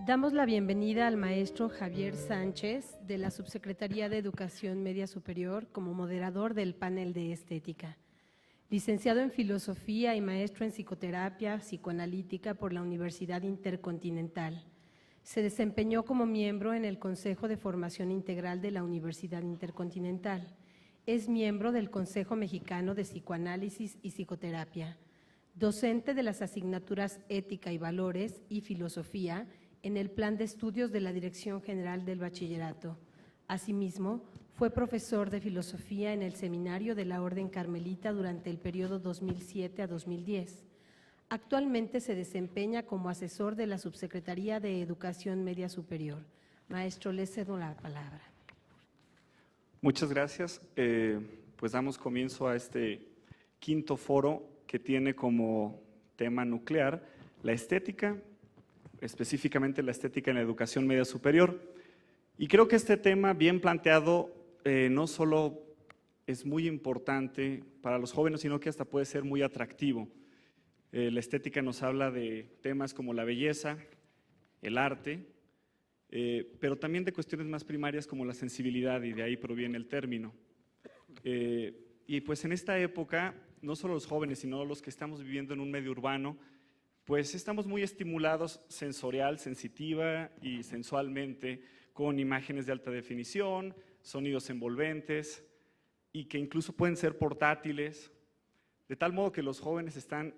Damos la bienvenida al maestro Javier Sánchez de la Subsecretaría de Educación Media Superior como moderador del panel de estética. Licenciado en Filosofía y maestro en Psicoterapia Psicoanalítica por la Universidad Intercontinental. Se desempeñó como miembro en el Consejo de Formación Integral de la Universidad Intercontinental. Es miembro del Consejo Mexicano de Psicoanálisis y Psicoterapia. Docente de las asignaturas Ética y Valores y Filosofía en el Plan de Estudios de la Dirección General del Bachillerato. Asimismo, fue profesor de Filosofía en el Seminario de la Orden Carmelita durante el periodo 2007 a 2010. Actualmente se desempeña como asesor de la Subsecretaría de Educación Media Superior. Maestro, le cedo la palabra. Muchas gracias. Pues damos comienzo a este quinto foro que tiene como tema nuclear la estética, específicamente la estética en la educación media superior. Y creo que este tema bien planteado no solo es muy importante para los jóvenes, sino que hasta puede ser muy atractivo. La estética nos habla de temas como la belleza, el arte, pero también de cuestiones más primarias como la sensibilidad, y de ahí proviene el término. Y pues en esta época, no solo los jóvenes, sino los que estamos viviendo en un medio urbano, pues estamos muy estimulados sensorial, sensitiva y sensualmente con imágenes de alta definición, sonidos envolventes y que incluso pueden ser portátiles, de tal modo que los jóvenes están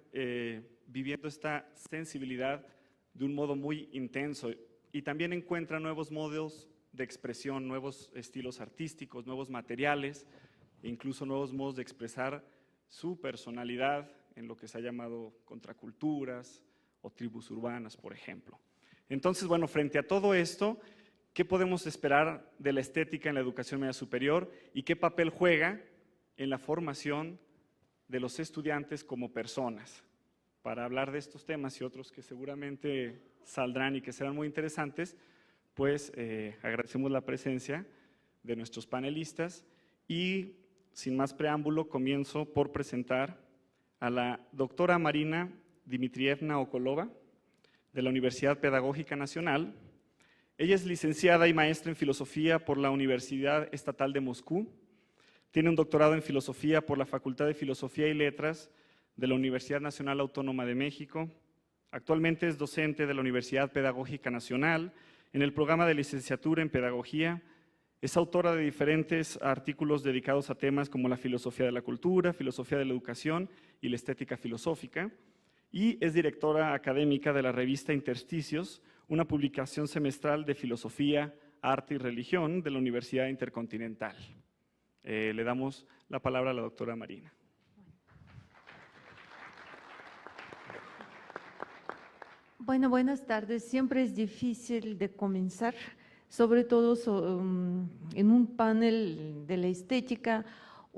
viviendo esta sensibilidad de un modo muy intenso y también encuentran nuevos modos de expresión, nuevos estilos artísticos, nuevos materiales e incluso nuevos modos de expresar su personalidad en lo que se ha llamado contraculturas o tribus urbanas, por ejemplo. Entonces, bueno, frente a todo esto, ¿qué podemos esperar de la estética en la educación media superior y qué papel juega en la formación de los estudiantes como personas? Para hablar de estos temas y otros que seguramente saldrán y que serán muy interesantes, pues agradecemos la presencia de nuestros panelistas y sin más preámbulo comienzo por presentar a la doctora Marina Dmitrievna Okolova, de la Universidad Pedagógica Nacional. Ella es licenciada y maestra en Filosofía por la Universidad Estatal de Moscú. Tiene un doctorado en Filosofía por la Facultad de Filosofía y Letras de la Universidad Nacional Autónoma de México. Actualmente es docente de la Universidad Pedagógica Nacional en el programa de licenciatura en Pedagogía. Es autora de diferentes artículos dedicados a temas como la filosofía de la cultura, filosofía de la educación y la estética filosófica, y es directora académica de la revista Intersticios, una publicación semestral de filosofía, arte y religión de la Universidad Intercontinental. Le damos la palabra a la doctora Marina. Bueno, buenas tardes. Siempre es difícil de comenzar, sobre todo en un panel de la estética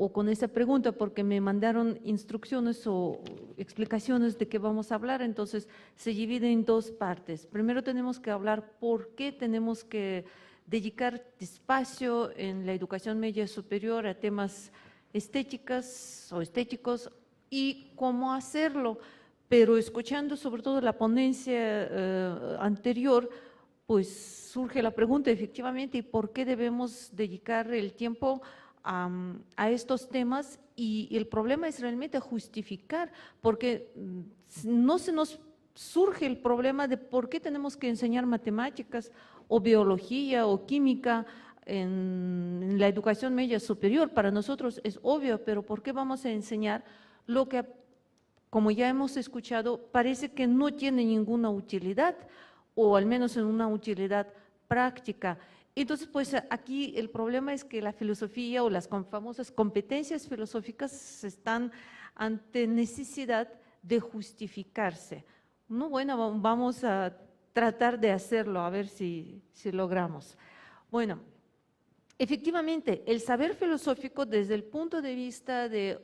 o con esa pregunta, porque me mandaron instrucciones o explicaciones de qué vamos a hablar, entonces se divide en dos partes. Primero tenemos que hablar por qué tenemos que dedicar espacio en la educación media superior a temas estéticos y cómo hacerlo, pero escuchando sobre todo la ponencia anterior, pues surge la pregunta efectivamente, ¿y por qué debemos dedicar el tiempo a estos temas? Y el problema es realmente justificar, porque no se nos surge el problema de por qué tenemos que enseñar matemáticas o biología o química en la educación media superior. Para nosotros es obvio, pero ¿por qué vamos a enseñar lo que, como ya hemos escuchado, parece que no tiene ninguna utilidad, o al menos en una utilidad práctica? Entonces, pues aquí el problema es que la filosofía o las famosas competencias filosóficas están ante necesidad de justificarse. No, bueno, vamos a tratar de hacerlo, a ver si logramos. Bueno, efectivamente, el saber filosófico desde el punto de vista de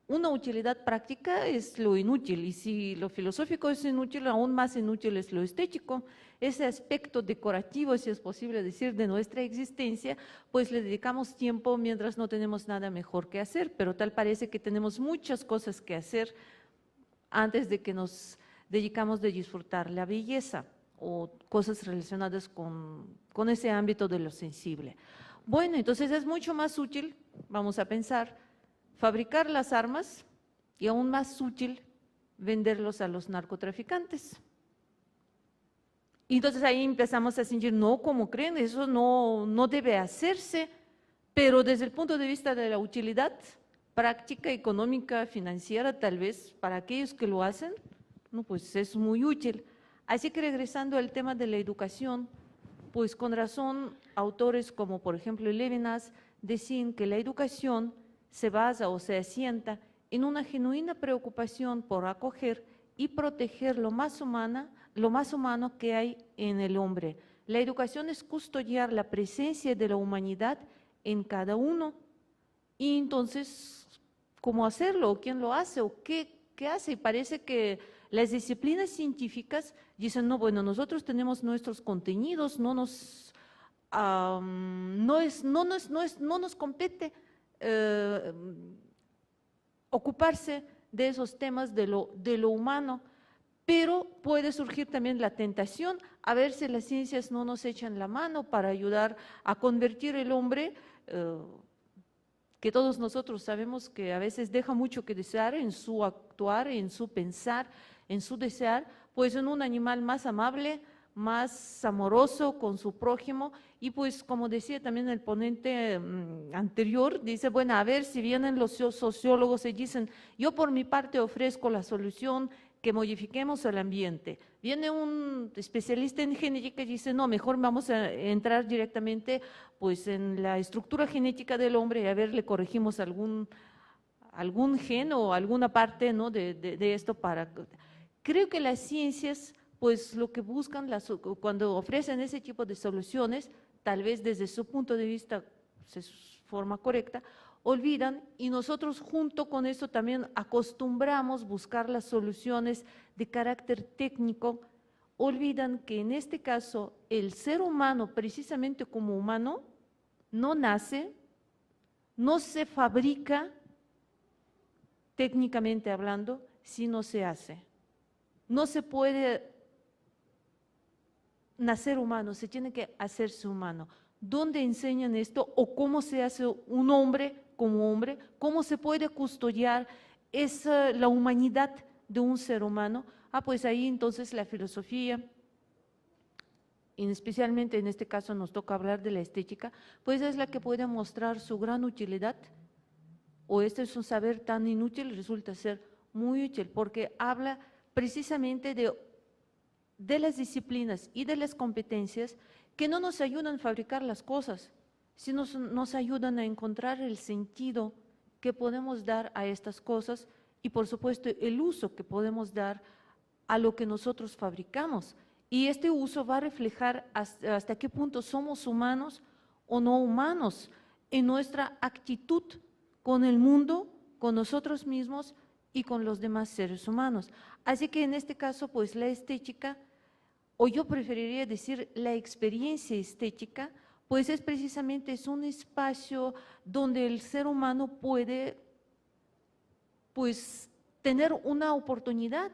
una utilidad práctica es lo inútil, y si lo filosófico es inútil, aún más inútil es lo estético. Ese aspecto decorativo, si es posible decir, de nuestra existencia, pues le dedicamos tiempo mientras no tenemos nada mejor que hacer, pero tal parece que tenemos muchas cosas que hacer antes de que nos dedicamos de disfrutar la belleza o cosas relacionadas con ese ámbito de lo sensible. Bueno, entonces es mucho más útil, vamos a pensar, fabricar las armas y aún más útil venderlos a los narcotraficantes. Y entonces ahí empezamos a sentir, no, ¿cómo creen? Eso no debe hacerse, pero desde el punto de vista de la utilidad práctica, económica, financiera, tal vez para aquellos que lo hacen, no, pues es muy útil. Así que regresando al tema de la educación, pues con razón autores como por ejemplo Levinas decían que la educación se basa o se asienta en una genuina preocupación por acoger y proteger lo más humano que hay en el hombre. La educación es custodiar la presencia de la humanidad en cada uno. Y entonces, ¿cómo hacerlo? ¿Quién lo hace? ¿O qué hace? Y parece que las disciplinas científicas dicen, no, bueno, nosotros tenemos nuestros contenidos, no nos compete ocuparse de esos temas de lo humano, pero puede surgir también la tentación a ver si las ciencias no nos echan la mano para ayudar a convertir el hombre, que todos nosotros sabemos que a veces deja mucho que desear en su actuar, en su pensar, en su desear, pues en un animal más amable, más amoroso con su prójimo. Y pues como decía también el ponente anterior, dice, bueno, a ver si vienen los sociólogos y dicen, yo por mi parte ofrezco la solución, que modifiquemos el ambiente. Viene un especialista en genética y dice, no, mejor vamos a entrar directamente pues en la estructura genética del hombre y a ver, le corregimos algún gen o alguna parte, ¿no?, de esto para… Creo que las ciencias, pues lo que buscan cuando ofrecen ese tipo de soluciones, tal vez desde su punto de vista, de forma correcta, olvidan, y nosotros junto con eso también acostumbramos buscar las soluciones de carácter técnico, olvidan que en este caso el ser humano, precisamente como humano, no nace, no se fabrica, técnicamente hablando, sino se hace. No se puede nacer humano, se tiene que hacerse humano. ¿Dónde enseñan esto? ¿O cómo se hace un hombre como hombre? ¿Cómo se puede custodiar la humanidad de un ser humano? Pues ahí entonces la filosofía, y especialmente en este caso nos toca hablar de la estética, pues es la que puede mostrar su gran utilidad, o este es un saber tan inútil, resulta ser muy útil, porque habla precisamente de las disciplinas y de las competencias que no nos ayudan a fabricar las cosas, sino nos ayudan a encontrar el sentido que podemos dar a estas cosas y por supuesto el uso que podemos dar a lo que nosotros fabricamos. Y este uso va a reflejar hasta qué punto somos humanos o no humanos en nuestra actitud con el mundo, con nosotros mismos y con los demás seres humanos. Así que en este caso, pues la estética, o yo preferiría decir la experiencia estética, pues es precisamente un espacio donde el ser humano puede pues tener una oportunidad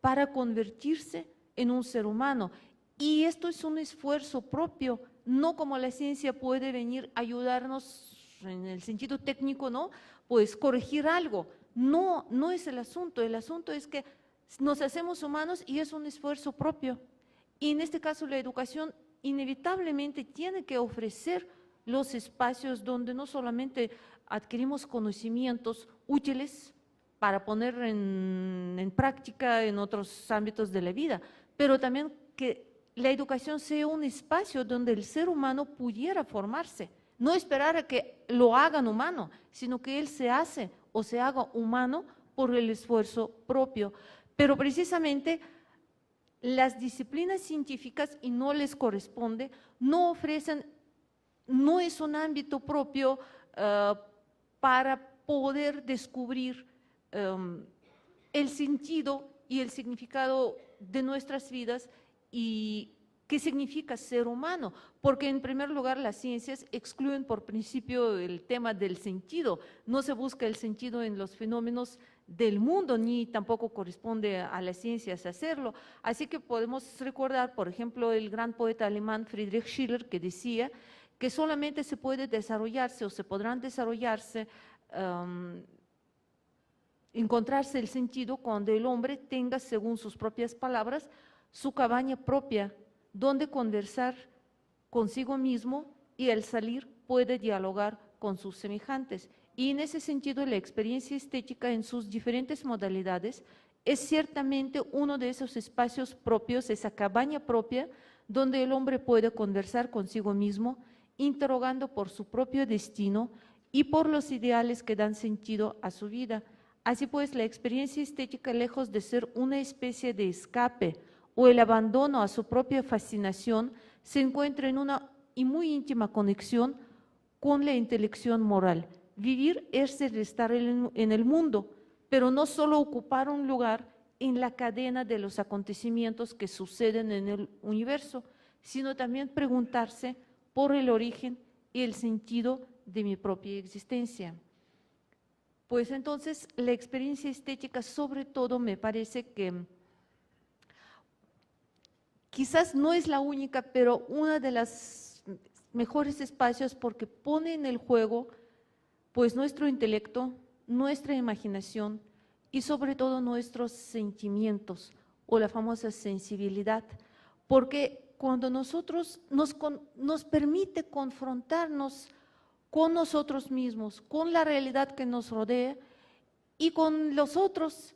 para convertirse en un ser humano. Y esto es un esfuerzo propio, no como la ciencia puede venir a ayudarnos en el sentido técnico, ¿no? Pues corregir algo. No, no es el asunto es que nos hacemos humanos y es un esfuerzo propio. Y en este caso la educación inevitablemente tiene que ofrecer los espacios donde no solamente adquirimos conocimientos útiles para poner en práctica en otros ámbitos de la vida, pero también que la educación sea un espacio donde el ser humano pudiera formarse, no esperar a que lo hagan humano, sino que él se hace o se haga humano por el esfuerzo propio. Pero precisamente las disciplinas científicas, y no les corresponde, no ofrecen, no es un ámbito propio para poder descubrir el sentido y el significado de nuestras vidas y qué significa ser humano, porque en primer lugar las ciencias excluyen por principio el tema del sentido, no se busca el sentido en los fenómenos del mundo, ni tampoco corresponde a las ciencias hacerlo. Así que podemos recordar, por ejemplo, el gran poeta alemán Friedrich Schiller, que decía que solamente se puede desarrollarse o se podrán desarrollarse, encontrarse el sentido cuando el hombre tenga, según sus propias palabras, su cabaña propia, donde conversar consigo mismo y al salir puede dialogar con sus semejantes. Y en ese sentido, la experiencia estética en sus diferentes modalidades es ciertamente uno de esos espacios propios, esa cabaña propia, donde el hombre puede conversar consigo mismo, interrogando por su propio destino y por los ideales que dan sentido a su vida. Así pues, la experiencia estética, lejos de ser una especie de escape o el abandono a su propia fascinación, se encuentra en una y muy íntima conexión con la intelección moral. Vivir es el estar en el mundo, pero no solo ocupar un lugar en la cadena de los acontecimientos que suceden en el universo, sino también preguntarse por el origen y el sentido de mi propia existencia. Pues entonces la experiencia estética sobre todo me parece que quizás no es la única, pero una de las mejores espacios porque pone en el juego pues nuestro intelecto, nuestra imaginación y sobre todo nuestros sentimientos o la famosa sensibilidad, porque cuando nosotros nos permite confrontarnos con nosotros mismos, con la realidad que nos rodea y con los otros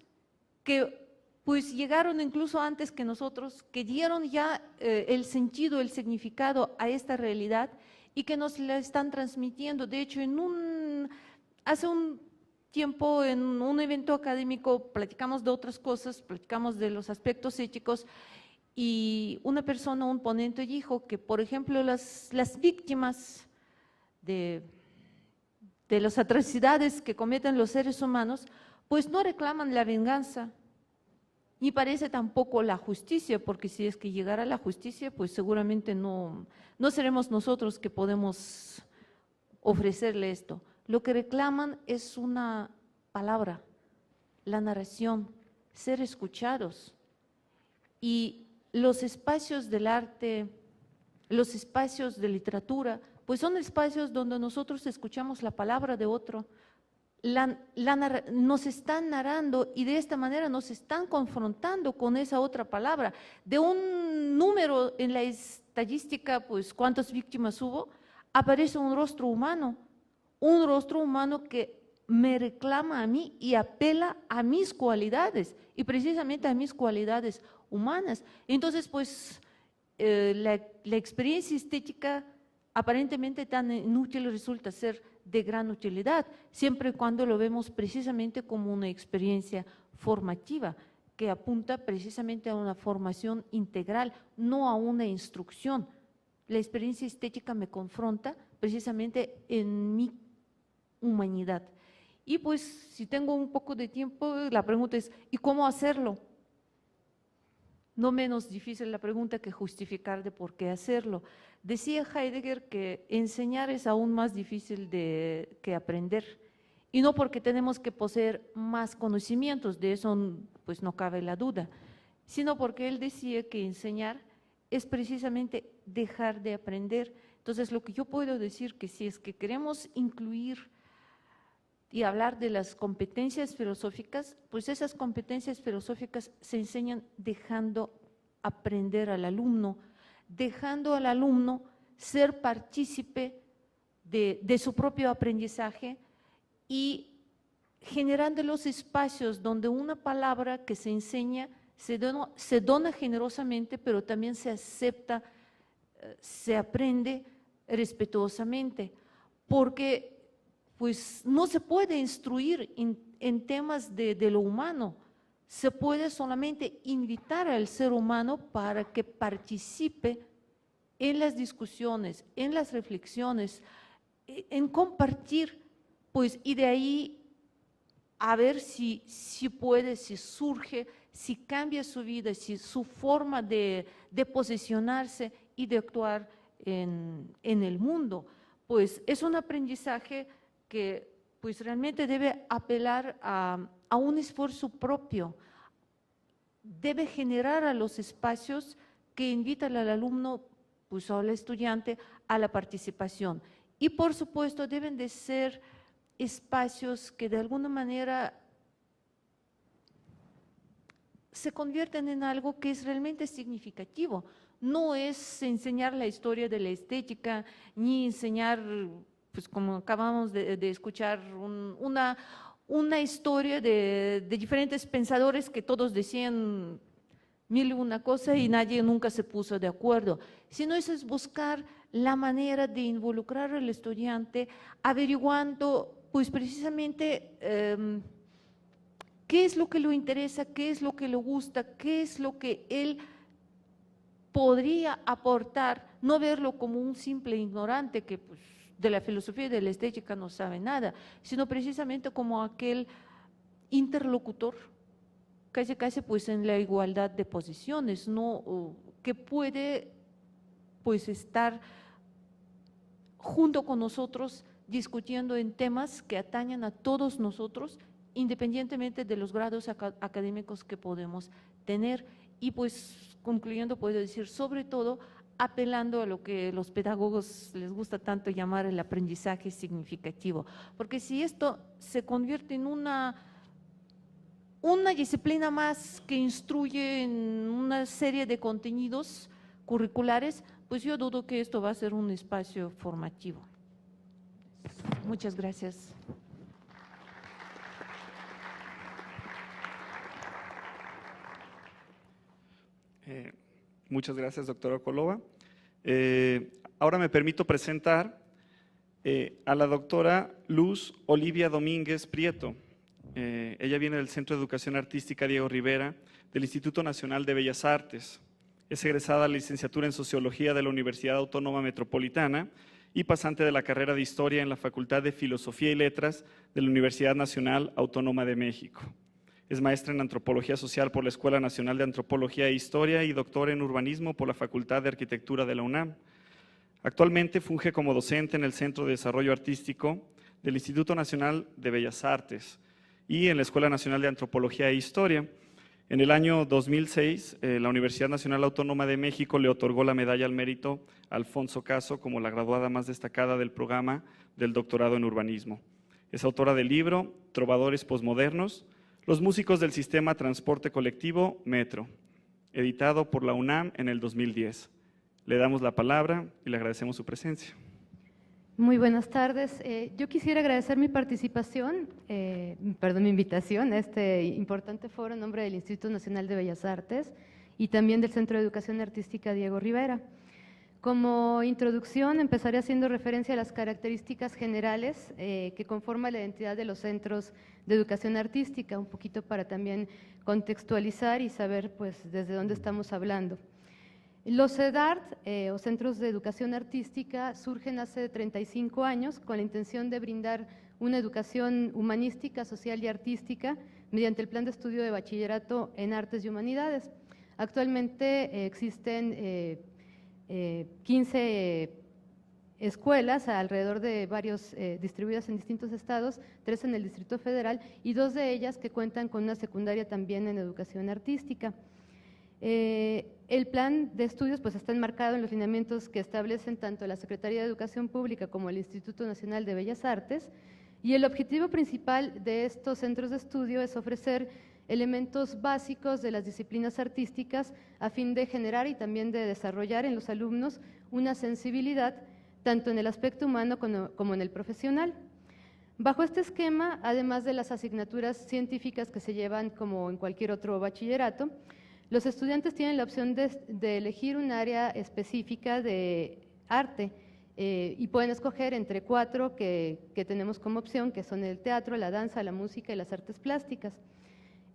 que pues llegaron incluso antes que nosotros, que dieron ya el sentido, el significado a esta realidad y que nos la están transmitiendo. De hecho, hace un tiempo en un evento académico platicamos de otras cosas, platicamos de los aspectos éticos y una persona, un ponente dijo que, por ejemplo, las víctimas de las atrocidades que cometen los seres humanos, pues no reclaman la venganza, ni parece tampoco la justicia, porque si es que llegara la justicia, pues seguramente no seremos nosotros que podemos ofrecerle esto. Lo que reclaman es una palabra, la narración, ser escuchados. Y los espacios del arte, los espacios de literatura, pues son espacios donde nosotros escuchamos la palabra de otro, nos están narrando y de esta manera nos están confrontando con esa otra palabra. De un número en la estadística, pues cuántas víctimas hubo, aparece un rostro humano que me reclama a mí y apela a mis cualidades y precisamente a mis cualidades humanas. Entonces, pues la experiencia estética aparentemente tan inútil resulta ser de gran utilidad, siempre y cuando lo vemos precisamente como una experiencia formativa, que apunta precisamente a una formación integral, no a una instrucción. La experiencia estética me confronta precisamente en mi humanidad. Y pues, si tengo un poco de tiempo, la pregunta es, ¿y cómo hacerlo? No menos difícil la pregunta que justificar de por qué hacerlo. Decía Heidegger que enseñar es aún más difícil que aprender, y no porque tenemos que poseer más conocimientos, de eso pues no cabe la duda, sino porque él decía que enseñar es precisamente dejar de aprender. Entonces, lo que yo puedo decir que si es que queremos incluir y hablar de las competencias filosóficas, pues esas competencias filosóficas se enseñan dejando aprender al alumno, dejando al alumno ser partícipe de su propio aprendizaje y generando los espacios donde una palabra que se enseña se dona generosamente, pero también se acepta, se aprende respetuosamente, porque pues no se puede instruir en temas de lo humano, se puede solamente invitar al ser humano para que participe en las discusiones, en las reflexiones, en compartir, pues, y de ahí a ver si puede, si surge, si cambia su vida, si su forma de posicionarse y de actuar en el mundo. Pues es un aprendizaje que pues realmente debe apelar a a un esfuerzo propio. Debe generar a los espacios que invitan al alumno, pues o al estudiante, a la participación. Y por supuesto deben de ser espacios que de alguna manera se convierten en algo que es realmente significativo. No es enseñar la historia de la estética, ni enseñar, pues como acabamos de escuchar, una historia de diferentes pensadores que todos decían mil y una cosa y nadie nunca se puso de acuerdo, sino eso es buscar la manera de involucrar al estudiante averiguando pues precisamente qué es lo que le interesa, qué es lo que le gusta, qué es lo que él podría aportar, no verlo como un simple ignorante que pues, de la filosofía y de la estética no sabe nada, sino precisamente como aquel interlocutor, casi pues en la igualdad de posiciones, ¿no? Que puede pues estar junto con nosotros discutiendo en temas que atañen a todos nosotros, independientemente de los grados académicos que podemos tener. Y pues concluyendo puedo decir, sobre todo, apelando a lo que los pedagogos les gusta tanto llamar el aprendizaje significativo, porque si esto se convierte en una disciplina más que instruye en una serie de contenidos curriculares, pues yo dudo que esto va a ser un espacio formativo. Muchas gracias. Muchas gracias, doctora Okolova. Ahora me permito presentar a la doctora Luz Olivia Domínguez Prieto. Ella viene del Centro de Educación Artística Diego Rivera, del Instituto Nacional de Bellas Artes. Es egresada de la licenciatura en Sociología de la Universidad Autónoma Metropolitana y pasante de la carrera de Historia en la Facultad de Filosofía y Letras de la Universidad Nacional Autónoma de México. Es maestra en Antropología Social por la Escuela Nacional de Antropología e Historia y doctora en Urbanismo por la Facultad de Arquitectura de la UNAM. Actualmente funge como docente en el Centro de Desarrollo Artístico del Instituto Nacional de Bellas Artes y en la Escuela Nacional de Antropología e Historia. En el año 2006, la Universidad Nacional Autónoma de México le otorgó la Medalla al Mérito a Alfonso Caso como la graduada más destacada del programa del doctorado en urbanismo. Es autora del libro Trovadores Postmodernos, los músicos del sistema transporte colectivo Metro, editado por la UNAM en el 2010. Le damos la palabra y le agradecemos su presencia. Muy buenas tardes. Yo quisiera agradecer mi invitación a este importante foro en nombre del Instituto Nacional de Bellas Artes y también del Centro de Educación Artística Diego Rivera. Como introducción, empezaré haciendo referencia a las características generales que conforman la identidad de los centros de educación artística, un poquito para también contextualizar y saber pues desde dónde estamos hablando. Los CEDART, o Centros de Educación Artística, surgen hace 35 años con la intención de brindar una educación humanística, social y artística mediante el Plan de Estudio de Bachillerato en Artes y Humanidades. Actualmente existen 15 escuelas alrededor de varios distribuidas en distintos estados, 3 en el Distrito Federal y 2 de ellas que cuentan con una secundaria también en educación artística. El plan de estudios pues está enmarcado en los lineamientos que establecen tanto la Secretaría de Educación Pública como el Instituto Nacional de Bellas Artes, y el objetivo principal de estos centros de estudio es ofrecer elementos básicos de las disciplinas artísticas a fin de generar y también de desarrollar en los alumnos una sensibilidad tanto en el aspecto humano como en el profesional. Bajo este esquema, además de las asignaturas científicas que se llevan como en cualquier otro bachillerato, los estudiantes tienen la opción de elegir un área específica de arte y pueden escoger entre 4 que tenemos como opción, que son el teatro, la danza, la música y las artes plásticas.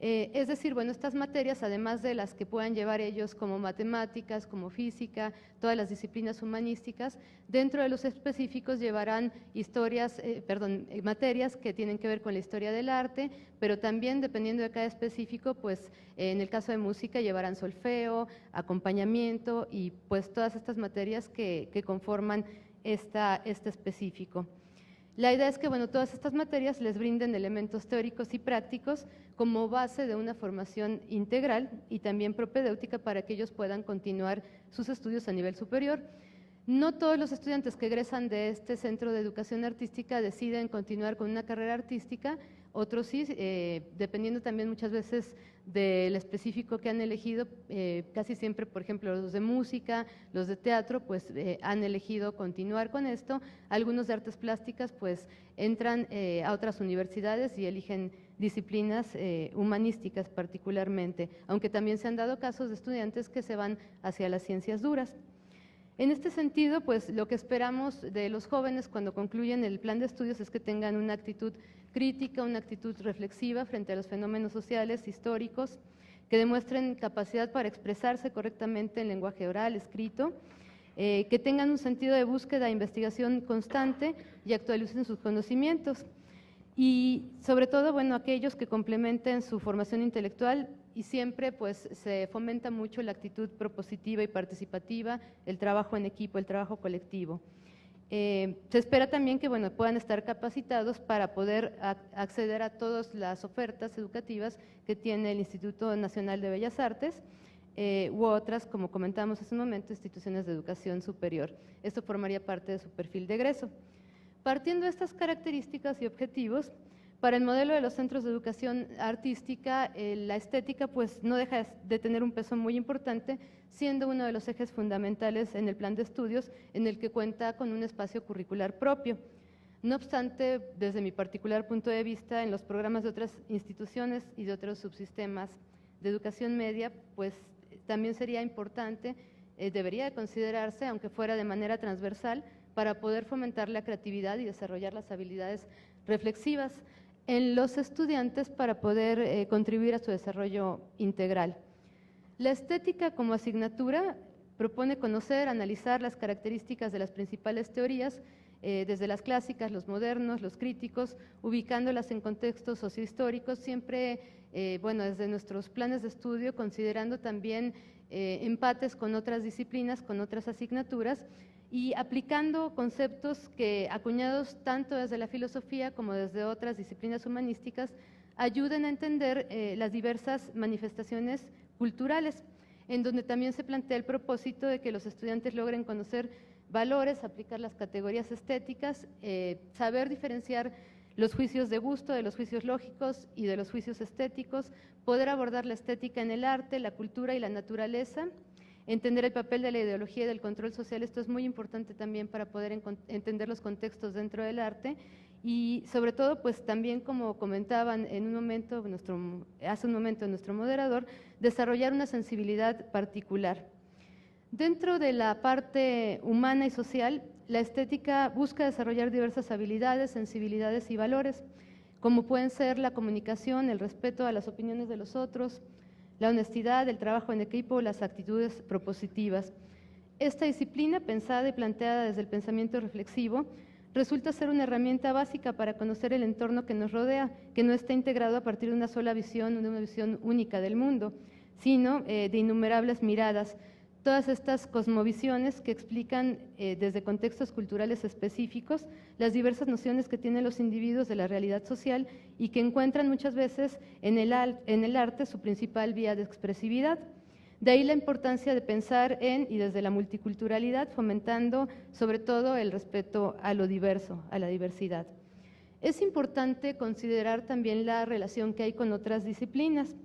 Es decir, bueno, estas materias, además de las que puedan llevar ellos como matemáticas, como física, todas las disciplinas humanísticas, dentro de los específicos llevarán materias que tienen que ver con la historia del arte, pero también dependiendo de cada específico, pues en el caso de música llevarán solfeo, acompañamiento y pues todas estas materias que conforman este específico. La idea es que, bueno, todas estas materias les brinden elementos teóricos y prácticos como base de una formación integral y también propedéutica para que ellos puedan continuar sus estudios a nivel superior. No todos los estudiantes que egresan de este centro de educación artística deciden continuar con una carrera artística, otros sí, dependiendo también muchas veces del específico que han elegido, casi siempre, por ejemplo, los de música, los de teatro, pues han elegido continuar con esto. Algunos de artes plásticas, pues entran a otras universidades y eligen disciplinas humanísticas particularmente, aunque también se han dado casos de estudiantes que se van hacia las ciencias duras. En este sentido, pues lo que esperamos de los jóvenes cuando concluyen el plan de estudios es que tengan una actitud crítica, una actitud reflexiva frente a los fenómenos sociales, históricos, que demuestren capacidad para expresarse correctamente en lenguaje oral, escrito, que tengan un sentido de búsqueda e investigación constante y actualicen sus conocimientos. Y sobre todo, bueno, aquellos que complementen su formación intelectual y siempre pues se fomenta mucho la actitud propositiva y participativa, el trabajo en equipo, el trabajo colectivo. Se espera también que bueno, puedan estar capacitados para poder acceder a todas las ofertas educativas que tiene el Instituto Nacional de Bellas Artes u otras, como comentamos hace un momento, instituciones de educación superior. Esto formaría parte de su perfil de egreso. Partiendo de estas características y objetivos, para el modelo de los centros de educación artística, la estética pues no deja de tener un peso muy importante, siendo uno de los ejes fundamentales en el plan de estudios en el que cuenta con un espacio curricular propio. No obstante, desde mi particular punto de vista, en los programas de otras instituciones y de otros subsistemas de educación media, pues también sería importante, debería de considerarse, aunque fuera de manera transversal, para poder fomentar la creatividad y desarrollar las habilidades reflexivas en los estudiantes para poder contribuir a su desarrollo integral. La estética como asignatura propone conocer, analizar las características de las principales teorías, desde las clásicas, los modernos, los críticos, ubicándolas en contextos sociohistóricos, siempre, bueno, desde nuestros planes de estudio, considerando también empates con otras disciplinas, con otras asignaturas, y aplicando conceptos que, acuñados tanto desde la filosofía como desde otras disciplinas humanísticas, ayuden a entender las diversas manifestaciones culturales, en donde también se plantea el propósito de que los estudiantes logren conocer valores, aplicar las categorías estéticas, saber diferenciar los juicios de gusto de los juicios lógicos y de los juicios estéticos, poder abordar la estética en el arte, la cultura y la naturaleza, entender el papel de la ideología y del control social. Esto es muy importante también para poder entender los contextos dentro del arte y sobre todo, pues también como comentaban en un momento, hace un momento nuestro moderador, desarrollar una sensibilidad particular. Dentro de la parte humana y social, la estética busca desarrollar diversas habilidades, sensibilidades y valores, como pueden ser la comunicación, el respeto a las opiniones de los otros, la honestidad, el trabajo en equipo, las actitudes propositivas. Esta disciplina, pensada y planteada desde el pensamiento reflexivo, resulta ser una herramienta básica para conocer el entorno que nos rodea, que no está integrado a partir de una sola visión, de una visión única del mundo, sino de innumerables miradas. Todas estas cosmovisiones que explican desde contextos culturales específicos las diversas nociones que tienen los individuos de la realidad social y que encuentran muchas veces en el arte su principal vía de expresividad. De ahí la importancia de pensar en y desde la multiculturalidad, fomentando sobre todo el respeto a lo diverso, a la diversidad. Es importante considerar también la relación que hay con otras disciplinas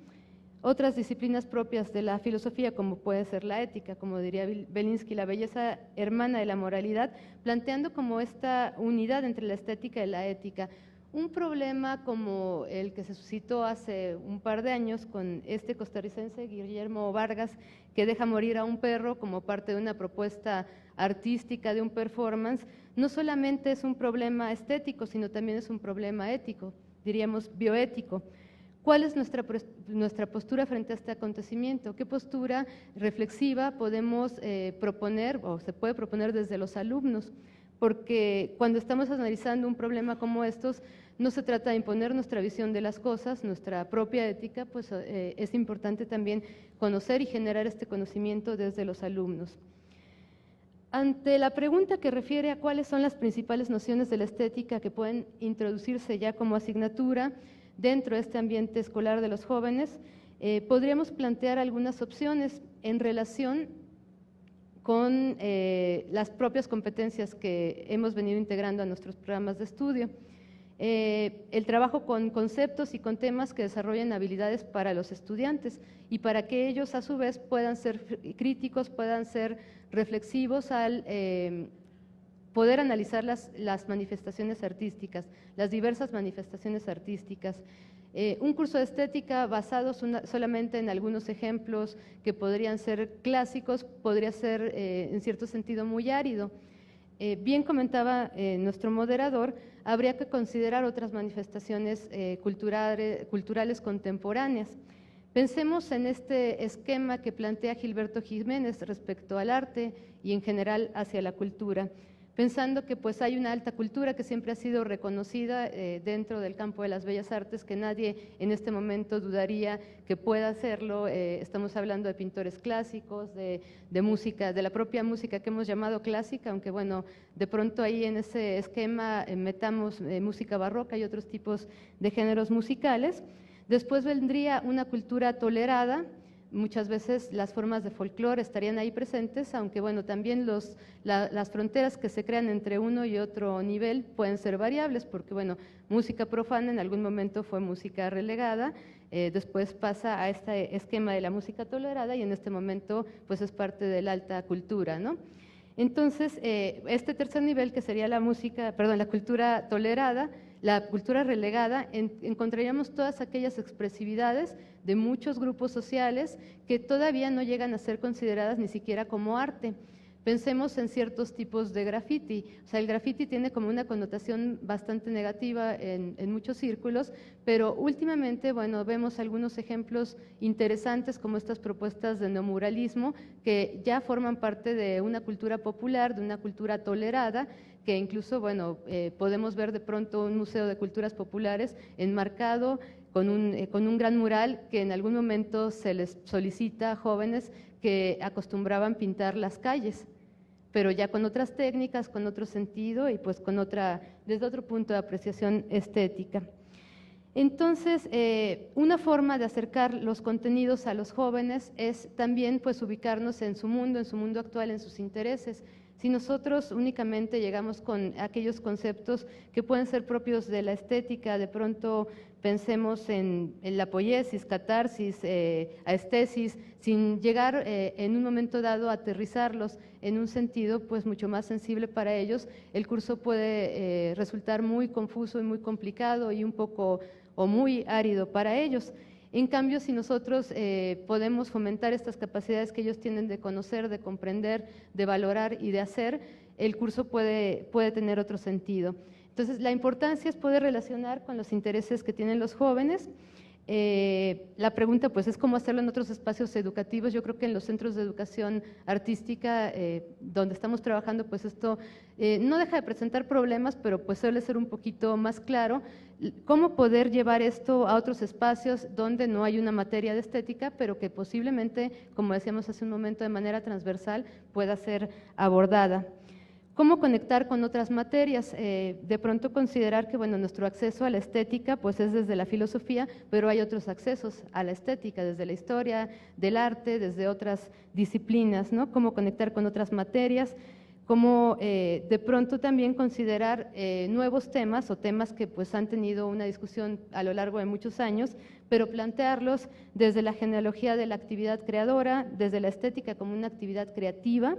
propias de la filosofía, como puede ser la ética, como diría Belinsky, la belleza hermana de la moralidad, planteando como esta unidad entre la estética y la ética. Un problema como el que se suscitó hace un par de años con este costarricense Guillermo Vargas, que deja morir a un perro como parte de una propuesta artística, de un performance, no solamente es un problema estético, sino también es un problema ético, diríamos bioético. ¿Cuál es nuestra postura frente a este acontecimiento? ¿Qué postura reflexiva podemos proponer o se puede proponer desde los alumnos? Porque cuando estamos analizando un problema como estos, no se trata de imponer nuestra visión de las cosas, nuestra propia ética, pues es importante también conocer y generar este conocimiento desde los alumnos. Ante la pregunta que refiere a cuáles son las principales nociones de la estética que pueden introducirse ya como asignatura dentro de este ambiente escolar de los jóvenes, podríamos plantear algunas opciones en relación con las propias competencias que hemos venido integrando a nuestros programas de estudio. El trabajo con conceptos y con temas que desarrollen habilidades para los estudiantes y para que ellos a su vez puedan ser críticos, puedan ser reflexivos al poder analizar las manifestaciones artísticas, las diversas manifestaciones artísticas. Un curso de estética basado solamente en algunos ejemplos que podrían ser clásicos, podría ser en cierto sentido muy árido. Bien comentaba nuestro moderador, habría que considerar otras manifestaciones culturales contemporáneas. Pensemos en este esquema que plantea Gilberto Jiménez respecto al arte y en general hacia la cultura, pensando que pues hay una alta cultura que siempre ha sido reconocida dentro del campo de las bellas artes, que nadie en este momento dudaría que pueda hacerlo. Estamos hablando de pintores clásicos, de música, de la propia música que hemos llamado clásica, aunque bueno, de pronto ahí en ese esquema metamos música barroca y otros tipos de géneros musicales. Después vendría una cultura tolerada. Muchas veces las formas de folclore estarían ahí presentes, aunque bueno, también las fronteras que se crean entre uno y otro nivel pueden ser variables, porque bueno, música profana en algún momento fue música relegada, después pasa a este esquema de la música tolerada y en este momento pues es parte de la alta cultura, ¿no? Entonces, este tercer nivel que sería la cultura tolerada, la cultura relegada, encontraríamos todas aquellas expresividades de muchos grupos sociales que todavía no llegan a ser consideradas ni siquiera como arte. Pensemos en ciertos tipos de graffiti. O sea, el graffiti tiene como una connotación bastante negativa en muchos círculos, pero últimamente, bueno, vemos algunos ejemplos interesantes como estas propuestas de neomuralismo que ya forman parte de una cultura popular, de una cultura tolerada, que incluso, bueno, podemos ver de pronto un museo de culturas populares enmarcado con un gran mural que en algún momento se les solicita a jóvenes que acostumbraban pintar las calles, pero ya con otras técnicas, con otro sentido y pues desde otro punto de apreciación estética. Entonces, una forma de acercar los contenidos a los jóvenes es también pues ubicarnos en su mundo actual, en sus intereses. Si nosotros únicamente llegamos con aquellos conceptos que pueden ser propios de la estética, de pronto pensemos en la poiesis, catarsis, aestesis, sin llegar en un momento dado a aterrizarlos en un sentido pues mucho más sensible para ellos, el curso puede resultar muy confuso y muy complicado y un poco o muy árido para ellos. En cambio, si nosotros podemos fomentar estas capacidades que ellos tienen de conocer, de comprender, de valorar y de hacer, el curso puede tener otro sentido. Entonces, la importancia es poder relacionar con los intereses que tienen los jóvenes. La pregunta pues es cómo hacerlo en otros espacios educativos. Yo creo que en los centros de educación artística donde estamos trabajando, pues esto no deja de presentar problemas, pero pues suele ser un poquito más claro cómo poder llevar esto a otros espacios donde no hay una materia de estética, pero que posiblemente, como decíamos hace un momento, de manera transversal pueda ser abordada. ¿Cómo conectar con otras materias? De pronto considerar que bueno, nuestro acceso a la estética pues es desde la filosofía, pero hay otros accesos a la estética, desde la historia, del arte, desde otras disciplinas, ¿no? Cómo conectar con otras materias, cómo de pronto también considerar nuevos temas o temas que pues han tenido una discusión a lo largo de muchos años, pero plantearlos desde la genealogía de la actividad creadora, desde la estética como una actividad creativa,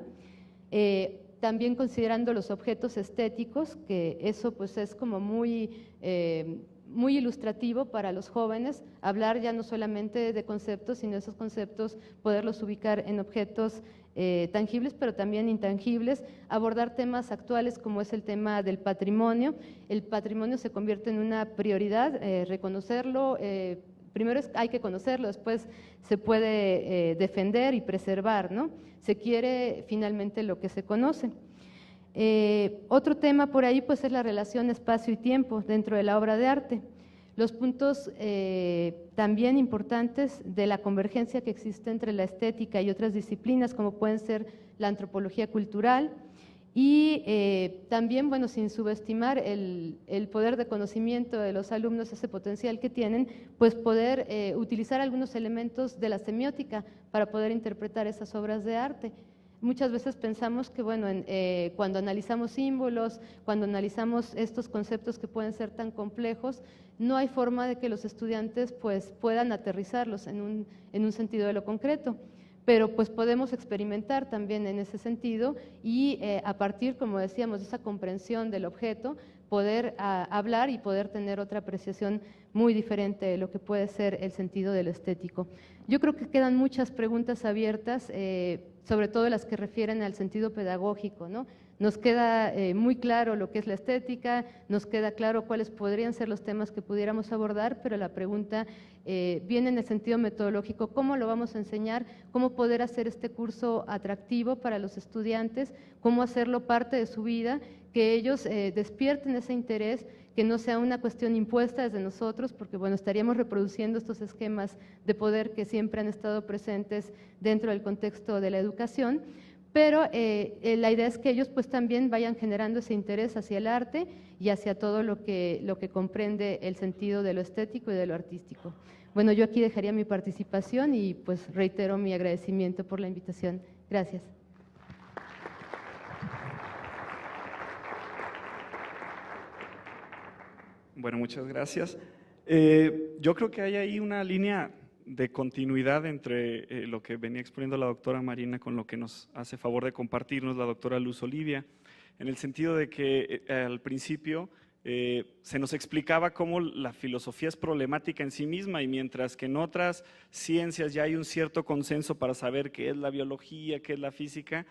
también considerando los objetos estéticos, que eso pues es como muy ilustrativo para los jóvenes, hablar ya no solamente de conceptos, sino esos conceptos poderlos ubicar en objetos tangibles, pero también intangibles, abordar temas actuales como es el tema del patrimonio. El patrimonio se convierte en una prioridad, reconocerlo, primero hay que conocerlo, después se puede defender y preservar, ¿no? Se quiere finalmente lo que se conoce. Otro tema por ahí pues es la relación espacio y tiempo dentro de la obra de arte. los puntos también importantes de la convergencia que existe entre la estética y otras disciplinas, como pueden ser la antropología cultural, y también, bueno, sin subestimar el poder de conocimiento de los alumnos, ese potencial que tienen, pues poder utilizar algunos elementos de la semiótica para poder interpretar esas obras de arte. Muchas veces pensamos que, bueno, cuando analizamos símbolos, cuando analizamos estos conceptos que pueden ser tan complejos, no hay forma de que los estudiantes pues, puedan aterrizarlos en un sentido de lo concreto. Pero pues podemos experimentar también en ese sentido y a partir, como decíamos, de esa comprensión del objeto, poder hablar y poder tener otra apreciación muy diferente de lo que puede ser el sentido de lo estético. Yo creo que quedan muchas preguntas abiertas, sobre todo las que refieren al sentido pedagógico, ¿no? Nos queda muy claro lo que es la estética, nos queda claro cuáles podrían ser los temas que pudiéramos abordar, pero la pregunta viene en el sentido metodológico: ¿cómo lo vamos a enseñar? ¿Cómo poder hacer este curso atractivo para los estudiantes? ¿Cómo hacerlo parte de su vida? Que ellos despierten ese interés, que no sea una cuestión impuesta desde nosotros, porque bueno, estaríamos reproduciendo estos esquemas de poder que siempre han estado presentes dentro del contexto de la educación, pero la idea es que ellos pues también vayan generando ese interés hacia el arte y hacia todo lo que comprende el sentido de lo estético y de lo artístico. Bueno, yo aquí dejaría mi participación y pues reitero mi agradecimiento por la invitación. Gracias. Bueno, muchas gracias. Yo creo que hay ahí una línea de continuidad entre lo que venía exponiendo la doctora Marina con lo que nos hace favor de compartirnos la doctora Luz Olivia, en el sentido de que al principio se nos explicaba cómo la filosofía es problemática en sí misma, y mientras que en otras ciencias ya hay un cierto consenso para saber qué es la biología, qué es la física,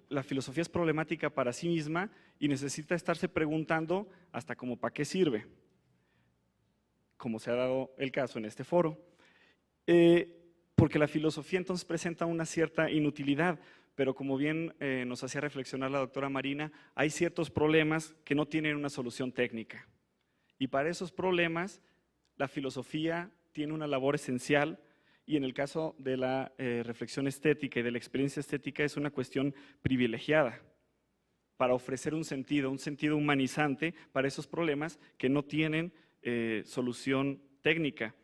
la filosofía es problemática para sí misma y necesita estarse preguntando hasta como para qué sirve, como se ha dado el caso en este foro. Porque la filosofía entonces presenta una cierta inutilidad, pero como bien nos hacía reflexionar la doctora Marina, hay ciertos problemas que no tienen una solución técnica. Y para esos problemas, la filosofía tiene una labor esencial, y en el caso de la reflexión estética y de la experiencia estética es una cuestión privilegiada para ofrecer un sentido humanizante para esos problemas que no tienen solución técnica.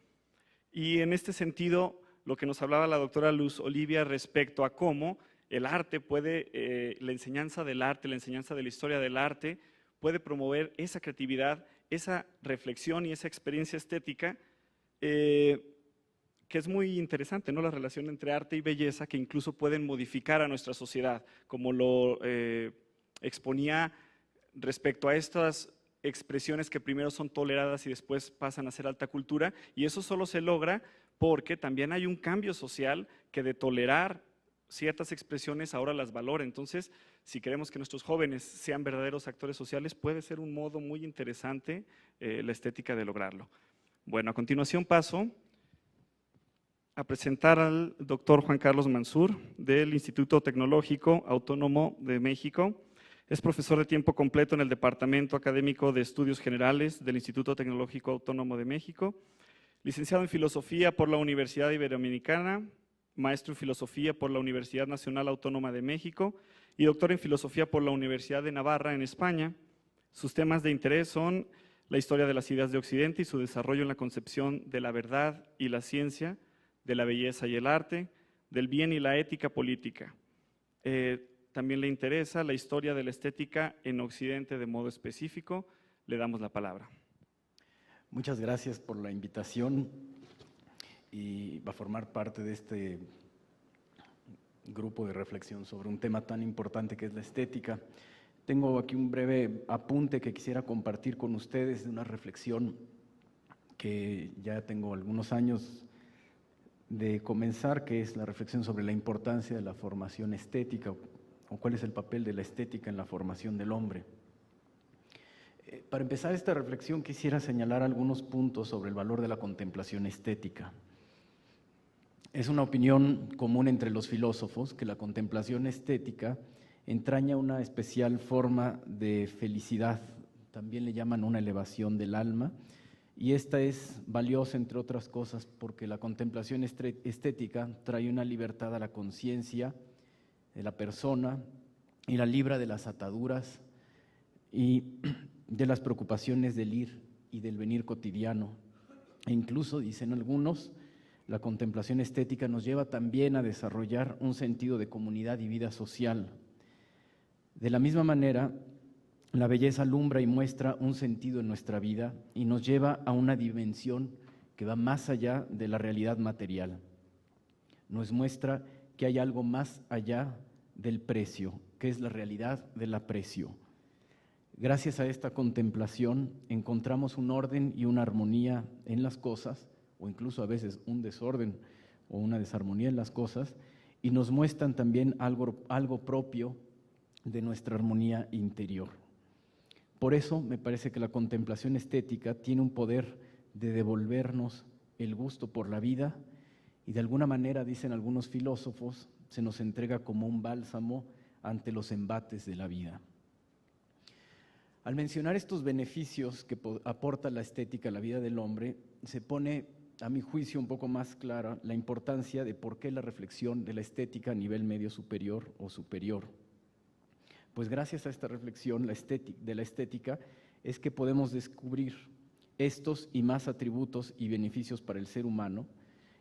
Y en este sentido, lo que nos hablaba la doctora Luz Olivia respecto a cómo el arte puede, la enseñanza del arte, la enseñanza de la historia del arte, puede promover esa creatividad, esa reflexión y esa experiencia estética, que es muy interesante, ¿no? La relación entre arte y belleza, que incluso pueden modificar a nuestra sociedad, como lo exponía respecto a estas expresiones que primero son toleradas y después pasan a ser alta cultura, y eso solo se logra porque también hay un cambio social que de tolerar ciertas expresiones ahora las valora. Entonces, si queremos que nuestros jóvenes sean verdaderos actores sociales, puede ser un modo muy interesante la estética de lograrlo. Bueno, a continuación paso a presentar al doctor Juan Carlos Mansur del Instituto Tecnológico Autónomo de México. Es profesor de tiempo completo en el Departamento Académico de Estudios Generales del Instituto Tecnológico Autónomo de México, licenciado en Filosofía por la Universidad Iberoamericana, maestro en Filosofía por la Universidad Nacional Autónoma de México y doctor en Filosofía por la Universidad de Navarra en España. Sus temas de interés son la historia de las ideas de Occidente y su desarrollo en la concepción de la verdad y la ciencia, de la belleza y el arte, del bien y la ética política. También le interesa la historia de la estética en Occidente de modo específico. Le damos la palabra. Muchas gracias por la invitación y va a formar parte de este grupo de reflexión sobre un tema tan importante que es la estética. Tengo aquí un breve apunte que quisiera compartir con ustedes de una reflexión que ya tengo algunos años de comenzar, que es la reflexión sobre la importancia de la formación estética o cuál es el papel de la estética en la formación del hombre. Para empezar esta reflexión quisiera señalar algunos puntos sobre el valor de la contemplación estética. Es una opinión común entre los filósofos que la contemplación estética entraña una especial forma de felicidad, también le llaman una elevación del alma, Y esta es valiosa, entre otras cosas, porque la contemplación estética trae una libertad a la conciencia de la persona y la libra de las ataduras y de las preocupaciones del ir y del venir cotidiano. E incluso, dicen algunos, la contemplación estética nos lleva también a desarrollar un sentido de comunidad y vida social. De la misma manera, la belleza alumbra y muestra un sentido en nuestra vida y nos lleva a una dimensión que va más allá de la realidad material. Nos muestra que hay algo más allá del precio, que es la realidad del aprecio. Gracias a esta contemplación encontramos un orden y una armonía en las cosas, o incluso a veces un desorden o una desarmonía en las cosas, y nos muestran también algo propio de nuestra armonía interior. Por eso me parece que la contemplación estética tiene un poder de devolvernos el gusto por la vida y de alguna manera, dicen algunos filósofos, se nos entrega como un bálsamo ante los embates de la vida. Al mencionar estos beneficios que aporta la estética a la vida del hombre, se pone, a mi juicio, un poco más clara la importancia de por qué la reflexión de la estética a nivel medio superior o superior. Pues gracias a esta reflexión de la estética es que podemos descubrir estos y más atributos y beneficios para el ser humano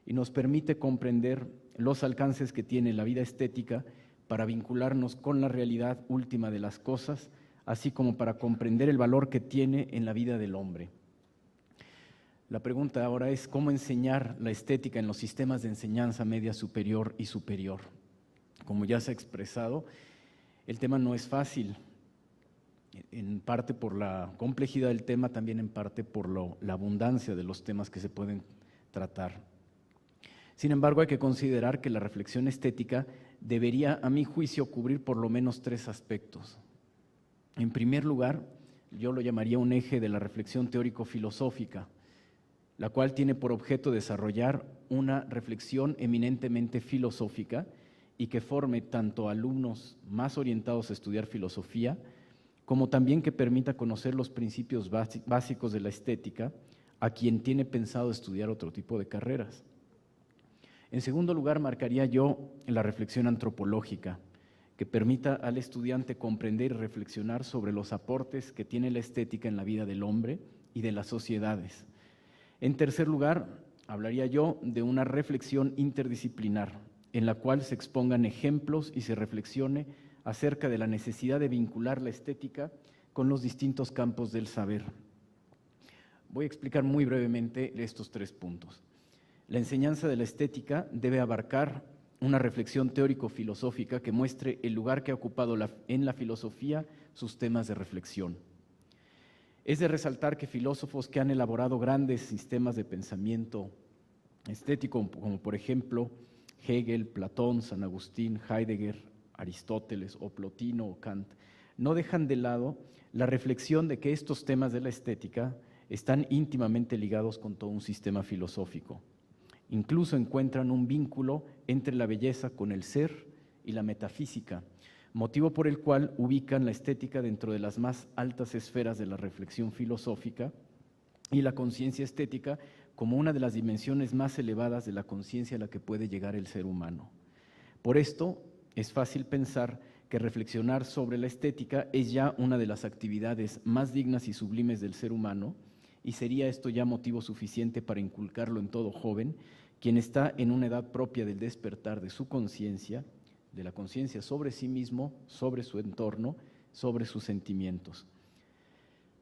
y nos permite comprender los alcances que tiene la vida estética para vincularnos con la realidad última de las cosas, así como para comprender el valor que tiene en la vida del hombre. La pregunta ahora es cómo enseñar la estética en los sistemas de enseñanza media superior y superior. Como ya se ha expresado, el tema no es fácil, en parte por la complejidad del tema, también en parte por la abundancia de los temas que se pueden tratar. Sin embargo, hay que considerar que la reflexión estética debería, a mi juicio, cubrir por lo menos 3 aspectos. En primer lugar, yo lo llamaría un eje de la reflexión teórico-filosófica, la cual tiene por objeto desarrollar una reflexión eminentemente filosófica y que forme tanto alumnos más orientados a estudiar filosofía, como también que permita conocer los principios básicos de la estética a quien tiene pensado estudiar otro tipo de carreras. En segundo lugar, marcaría yo la reflexión antropológica, que permita al estudiante comprender y reflexionar sobre los aportes que tiene la estética en la vida del hombre y de las sociedades. En tercer lugar, hablaría yo de una reflexión interdisciplinar, en la cual se expongan ejemplos y se reflexione acerca de la necesidad de vincular la estética con los distintos campos del saber. Voy a explicar muy brevemente estos 3 puntos. La enseñanza de la estética debe abarcar una reflexión teórico-filosófica que muestre el lugar que ha ocupado en la filosofía sus temas de reflexión. Es de resaltar que filósofos que han elaborado grandes sistemas de pensamiento estético, como por ejemplo Hegel, Platón, San Agustín, Heidegger, Aristóteles o Plotino o Kant, no dejan de lado la reflexión de que estos temas de la estética están íntimamente ligados con todo un sistema filosófico. Incluso encuentran un vínculo entre la belleza con el ser y la metafísica, motivo por el cual ubican la estética dentro de las más altas esferas de la reflexión filosófica y la conciencia estética como una de las dimensiones más elevadas de la conciencia a la que puede llegar el ser humano. Por esto, es fácil pensar que reflexionar sobre la estética es ya una de las actividades más dignas y sublimes del ser humano, y sería esto ya motivo suficiente para inculcarlo en todo joven, quien está en una edad propia del despertar de su conciencia, de la conciencia sobre sí mismo, sobre su entorno, sobre sus sentimientos.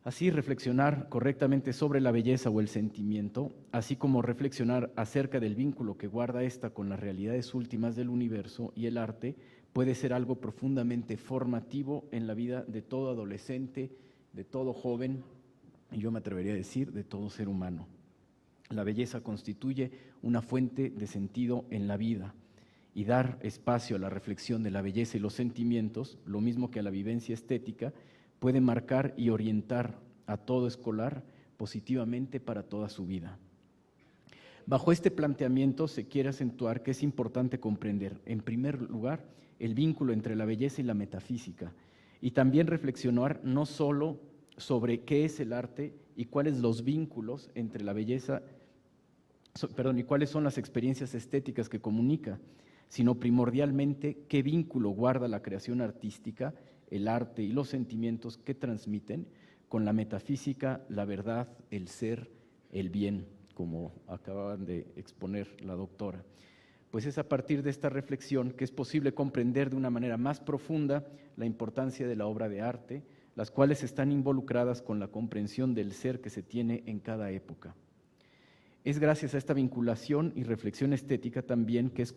Así, reflexionar correctamente sobre la belleza o el sentimiento, así como reflexionar acerca del vínculo que guarda ésta con las realidades últimas del universo y el arte, puede ser algo profundamente formativo en la vida de todo adolescente, de todo joven, y yo me atrevería a decir, de todo ser humano. La belleza constituye una fuente de sentido en la vida, y dar espacio a la reflexión de la belleza y los sentimientos, lo mismo que a la vivencia estética, puede marcar y orientar a todo escolar positivamente para toda su vida. Bajo este planteamiento se quiere acentuar que es importante comprender, en primer lugar, el vínculo entre la belleza y la metafísica, y también reflexionar no solo sobre qué es el arte y cuáles los vínculos entre la belleza, y cuáles son las experiencias estéticas que comunica, sino primordialmente qué vínculo guarda la creación artística, el arte y los sentimientos que transmiten con la metafísica, la verdad, el ser, el bien, como acababan de exponer la doctora. Pues es a partir de esta reflexión que es posible comprender de una manera más profunda la importancia de la obra de arte, las cuales están involucradas con la comprensión del ser que se tiene en cada época. Es gracias a esta vinculación y reflexión estética también que es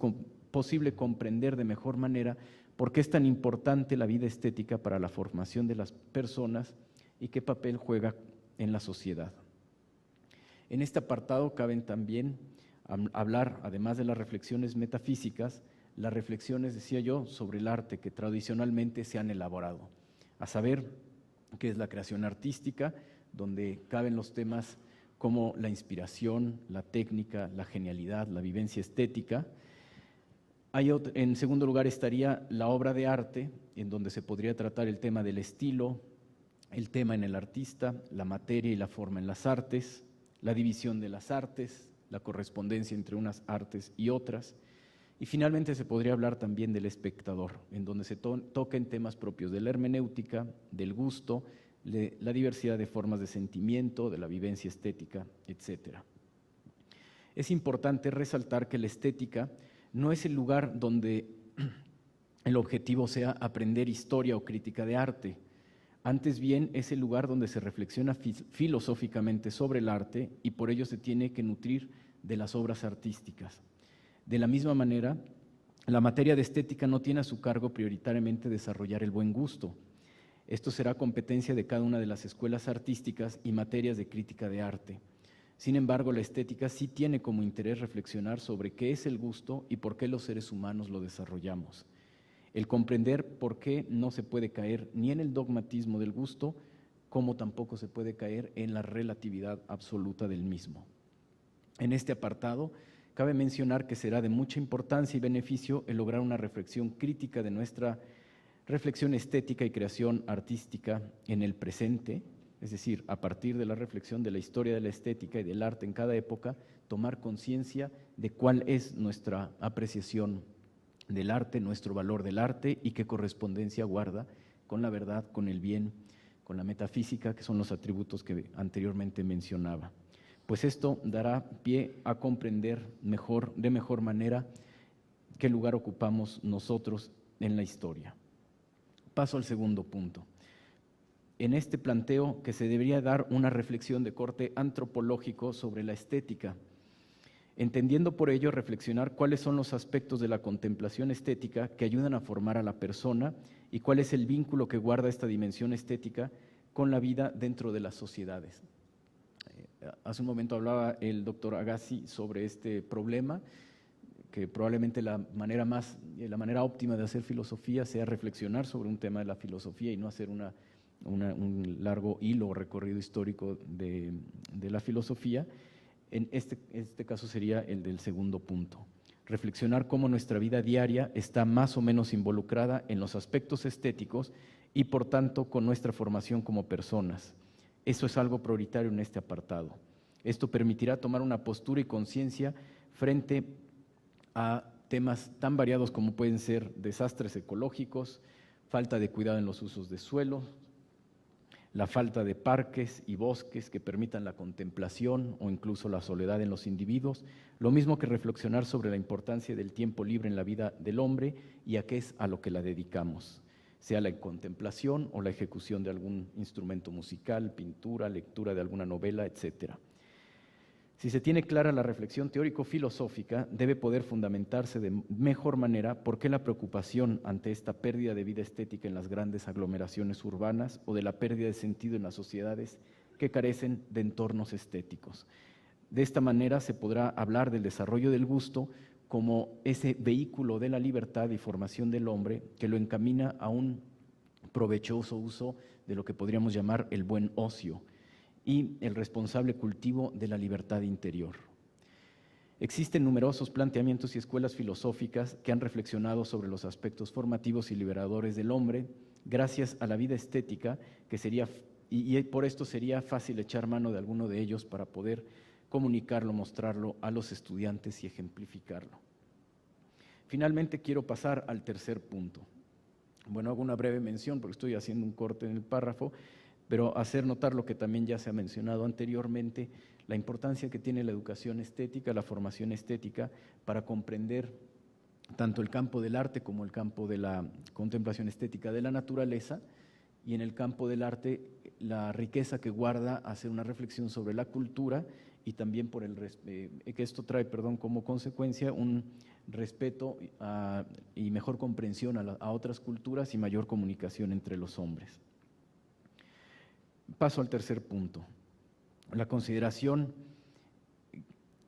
posible comprender de mejor manera por qué es tan importante la vida estética para la formación de las personas y qué papel juega en la sociedad. En este apartado caben también hablar, además de las reflexiones metafísicas, las reflexiones, decía yo, sobre el arte que tradicionalmente se han elaborado, a saber qué es la creación artística, donde caben los temas como la inspiración, la técnica, la genialidad, la vivencia estética. En segundo lugar estaría la obra de arte, en donde se podría tratar el tema del estilo, el tema en el artista, la materia y la forma en las artes, la división de las artes, la correspondencia entre unas artes y otras. Y finalmente se podría hablar también del espectador, en donde se toquen temas propios de la hermenéutica, del gusto, de la diversidad de formas de sentimiento, de la vivencia estética, etc. Es importante resaltar que la estética no es el lugar donde el objetivo sea aprender historia o crítica de arte. Antes bien, es el lugar donde se reflexiona filosóficamente sobre el arte y por ello se tiene que nutrir de las obras artísticas. De la misma manera, la materia de estética no tiene a su cargo prioritariamente desarrollar el buen gusto. Esto será competencia de cada una de las escuelas artísticas y materias de crítica de arte. Sin embargo, la estética sí tiene como interés reflexionar sobre qué es el gusto y por qué los seres humanos lo desarrollamos. El comprender por qué no se puede caer ni en el dogmatismo del gusto, como tampoco se puede caer en la relatividad absoluta del mismo. En este apartado, cabe mencionar que será de mucha importancia y beneficio el lograr una reflexión crítica de nuestra reflexión estética y creación artística en el presente, es decir, a partir de la reflexión de la historia de la estética y del arte en cada época, tomar conciencia de cuál es nuestra apreciación del arte, nuestro valor del arte y qué correspondencia guarda con la verdad, con el bien, con la metafísica, que son los atributos que anteriormente mencionaba. Pues esto dará pie a comprender de mejor manera qué lugar ocupamos nosotros en la historia. Paso al segundo punto. En este planteo que se debería dar una reflexión de corte antropológico sobre la estética, entendiendo por ello reflexionar cuáles son los aspectos de la contemplación estética que ayudan a formar a la persona y cuál es el vínculo que guarda esta dimensión estética con la vida dentro de las sociedades. Hace un momento hablaba el doctor Agassi sobre este problema, que probablemente la manera óptima de hacer filosofía sea reflexionar sobre un tema de la filosofía y no hacer un largo hilo o recorrido histórico de la filosofía. En este caso sería el del segundo punto. Reflexionar cómo nuestra vida diaria está más o menos involucrada en los aspectos estéticos y por tanto con nuestra formación como personas. Eso es algo prioritario en este apartado. Esto permitirá tomar una postura y conciencia frente a temas tan variados como pueden ser desastres ecológicos, falta de cuidado en los usos de suelo, la falta de parques y bosques que permitan la contemplación o incluso la soledad en los individuos, lo mismo que reflexionar sobre la importancia del tiempo libre en la vida del hombre y a qué es a lo que la dedicamos, sea la contemplación o la ejecución de algún instrumento musical, pintura, lectura de alguna novela, etcétera. Si se tiene clara la reflexión teórico-filosófica, debe poder fundamentarse de mejor manera por qué la preocupación ante esta pérdida de vida estética en las grandes aglomeraciones urbanas o de la pérdida de sentido en las sociedades que carecen de entornos estéticos. De esta manera se podrá hablar del desarrollo del gusto como ese vehículo de la libertad y formación del hombre que lo encamina a un provechoso uso de lo que podríamos llamar el buen ocio y el responsable cultivo de la libertad interior. Existen numerosos planteamientos y escuelas filosóficas que han reflexionado sobre los aspectos formativos y liberadores del hombre gracias a la vida estética que sería y por esto sería fácil echar mano de alguno de ellos para poder comunicarlo, mostrarlo a los estudiantes y ejemplificarlo. Finalmente quiero pasar al tercer punto. Bueno, hago una breve mención porque estoy haciendo un corte en el párrafo, pero hacer notar lo que también ya se ha mencionado anteriormente, la importancia que tiene la educación estética, la formación estética, para comprender tanto el campo del arte como el campo de la contemplación estética de la naturaleza, y en el campo del arte la riqueza que guarda hacer una reflexión sobre la cultura y también por que esto trae, como consecuencia un respeto y mejor comprensión a otras culturas y mayor comunicación entre los hombres. Paso al tercer punto, la consideración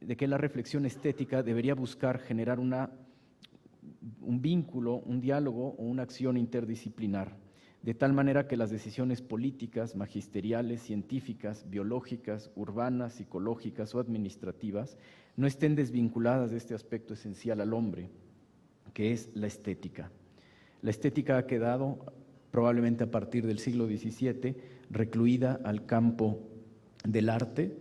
de que la reflexión estética debería buscar generar un vínculo, un diálogo o una acción interdisciplinar, de tal manera que las decisiones políticas, magisteriales, científicas, biológicas, urbanas, psicológicas o administrativas no estén desvinculadas de este aspecto esencial al hombre, que es la estética. La estética ha quedado, probablemente a partir del siglo XVII, recluida al campo del arte,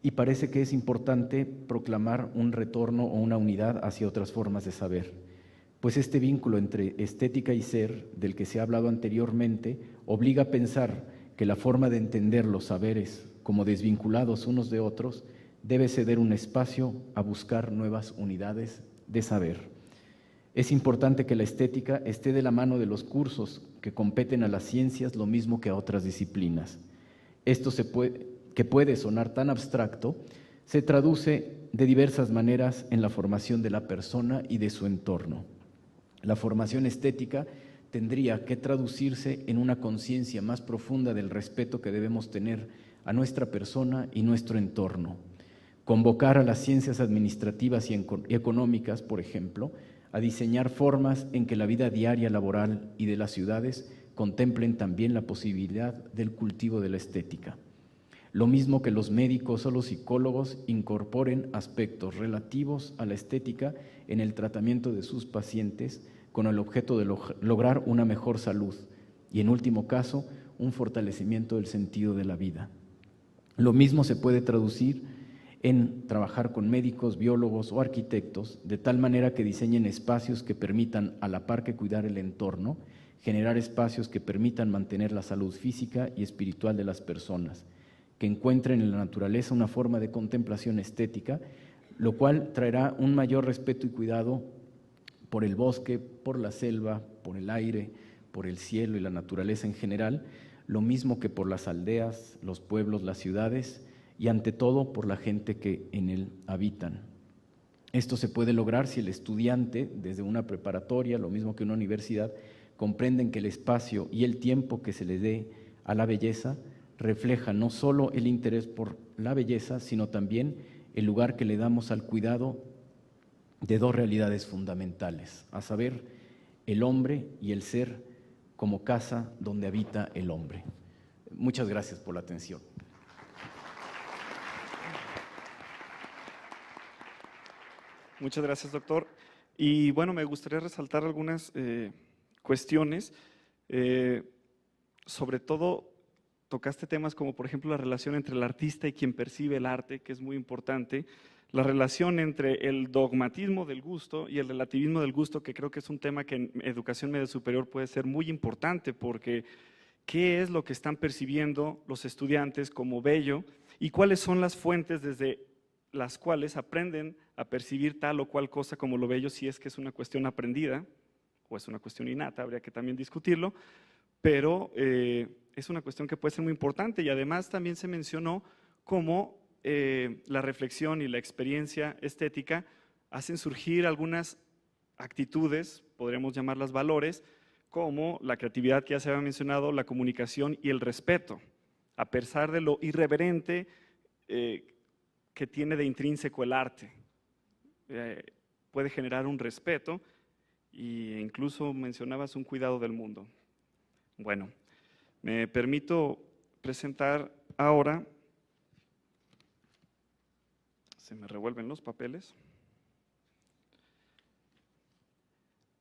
y parece que es importante proclamar un retorno o una unidad hacia otras formas de saber. Pues este vínculo entre estética y ser, del que se ha hablado anteriormente, obliga a pensar que la forma de entender los saberes como desvinculados unos de otros debe ceder un espacio a buscar nuevas unidades de saber. Es importante que la estética esté de la mano de los cursos que competen a las ciencias lo mismo que a otras disciplinas. Esto que puede sonar tan abstracto, se traduce de diversas maneras en la formación de la persona y de su entorno. La formación estética tendría que traducirse en una conciencia más profunda del respeto que debemos tener a nuestra persona y nuestro entorno. Convocar a las ciencias administrativas y económicas, por ejemplo, a diseñar formas en que la vida diaria laboral y de las ciudades contemplen también la posibilidad del cultivo de la estética. Lo mismo que los médicos o los psicólogos incorporen aspectos relativos a la estética en el tratamiento de sus pacientes con el objeto de lograr una mejor salud y, en último caso, un fortalecimiento del sentido de la vida. Lo mismo se puede traducir en trabajar con médicos, biólogos o arquitectos, de tal manera que diseñen espacios que permitan, a la par que cuidar el entorno, generar espacios que permitan mantener la salud física y espiritual de las personas, que encuentren en la naturaleza una forma de contemplación estética, lo cual traerá un mayor respeto y cuidado por el bosque, por la selva, por el aire, por el cielo y la naturaleza en general, lo mismo que por las aldeas, los pueblos, las ciudades y ante todo por la gente que en él habitan. Esto se puede lograr si el estudiante, desde una preparatoria, lo mismo que una universidad, comprenden que el espacio y el tiempo que se le dé a la belleza refleja no solo el interés por la belleza, sino también el lugar que le damos al cuidado de dos realidades fundamentales, a saber, el hombre y el ser como casa donde habita el hombre. Muchas gracias por la atención. Muchas gracias, doctor. Y bueno, me gustaría resaltar algunas cuestiones, sobre todo tocaste temas como por ejemplo la relación entre el artista y quien percibe el arte, que es muy importante, la relación entre el dogmatismo del gusto y el relativismo del gusto, que creo que es un tema que en educación media superior puede ser muy importante, porque ¿qué es lo que están percibiendo los estudiantes como bello y cuáles son las fuentes desde las cuales aprenden a percibir tal o cual cosa como lo bello, si es que es una cuestión aprendida o es una cuestión innata? Habría que también discutirlo, pero es una cuestión que puede ser muy importante. Y además también se mencionó cómo la reflexión y la experiencia estética hacen surgir algunas actitudes, podríamos llamarlas valores, como la creatividad que ya se había mencionado, la comunicación y el respeto, a pesar de lo irreverente que tiene de intrínseco el arte. Puede generar un respeto e incluso mencionabas un cuidado del mundo. Bueno, me permito presentar ahora, se me revuelven los papeles,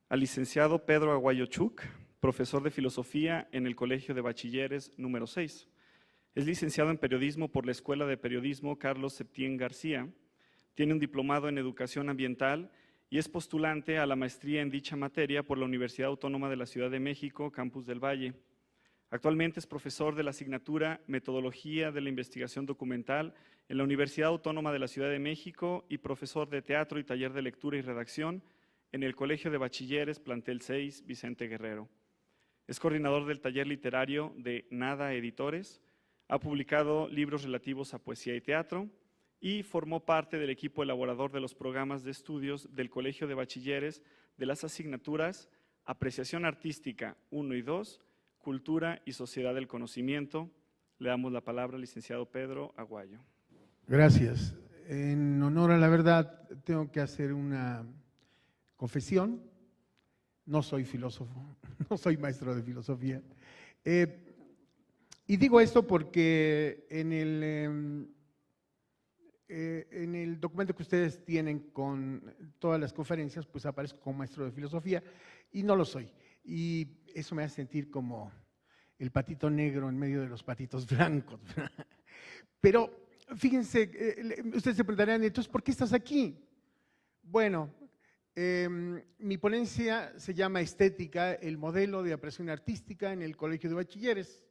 al licenciado Pedro Aguayo Chuc, profesor de filosofía en el Colegio de Bachilleres número 6. Es licenciado en periodismo por la Escuela de Periodismo Carlos Septién García. Tiene un diplomado en educación ambiental y es postulante a la maestría en dicha materia por la Universidad Autónoma de la Ciudad de México, Campus del Valle. Actualmente es profesor de la asignatura Metodología de la Investigación Documental en la Universidad Autónoma de la Ciudad de México y profesor de teatro y taller de lectura y redacción en el Colegio de Bachilleres, Plantel 6, Vicente Guerrero. Es coordinador del taller literario de Nada Editores, ha publicado libros relativos a poesía y teatro y formó parte del equipo elaborador de los programas de estudios del Colegio de Bachilleres de las asignaturas Apreciación Artística 1 y 2, Cultura y Sociedad del Conocimiento. Le damos la palabra al licenciado Pedro Aguayo. Gracias. En honor a la verdad, tengo que hacer una confesión. No soy filósofo, no soy maestro de filosofía. Y digo esto porque en el documento que ustedes tienen con todas las conferencias, pues aparezco como maestro de filosofía y no lo soy. Y eso me hace sentir como el patito negro en medio de los patitos blancos. Pero fíjense, ustedes se preguntarán, entonces, ¿por qué estás aquí? Bueno, mi ponencia se llama Estética, el modelo de apreciación artística en el Colegio de Bachilleres.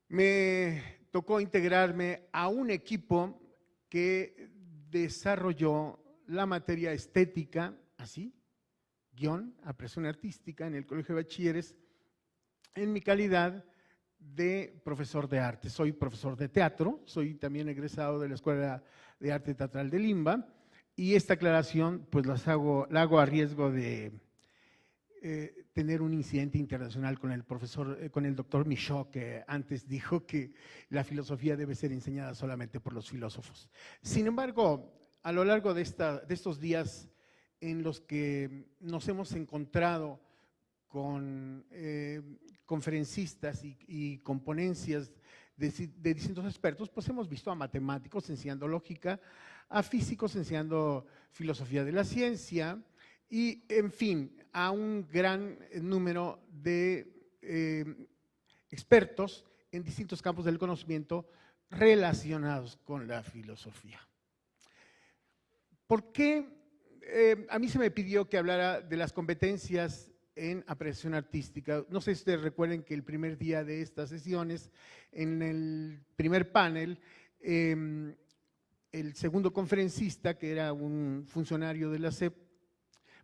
Me tocó integrarme a un equipo que desarrolló la materia estética, así, apreciación artística en el Colegio de Bachilleres, en mi calidad de profesor de arte. Soy profesor de teatro, soy también egresado de la Escuela de Arte Teatral de Limba, y esta aclaración pues la hago a riesgo de tener un incidente internacional con el doctor Michaud, que antes dijo que la filosofía debe ser enseñada solamente por los filósofos. Sin embargo, a lo largo de estos días en los que nos hemos encontrado con conferencistas y con ponencias de distintos expertos, pues hemos visto a matemáticos enseñando lógica, a físicos enseñando filosofía de la ciencia y, en fin, a un gran número de expertos en distintos campos del conocimiento relacionados con la filosofía. ¿Por qué a mí se me pidió que hablara de las competencias en apreciación artística? No sé si ustedes recuerden que el primer día de estas sesiones, en el primer panel, el segundo conferencista, que era un funcionario de la SEP,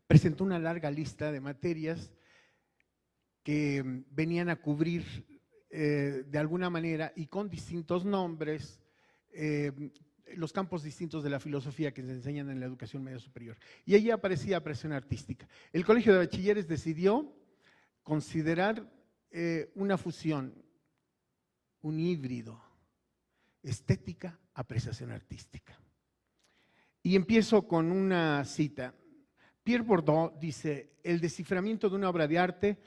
presentó una larga lista de materias que venían a cubrir de alguna manera y con distintos nombres los campos distintos de la filosofía que se enseñan en la educación media superior. Y allí aparecía apreciación artística. El Colegio de Bachilleres decidió considerar una fusión, un híbrido, estética, apreciación artística. Y empiezo con una cita. Pierre Bourdieu dice: el desciframiento de una obra de arte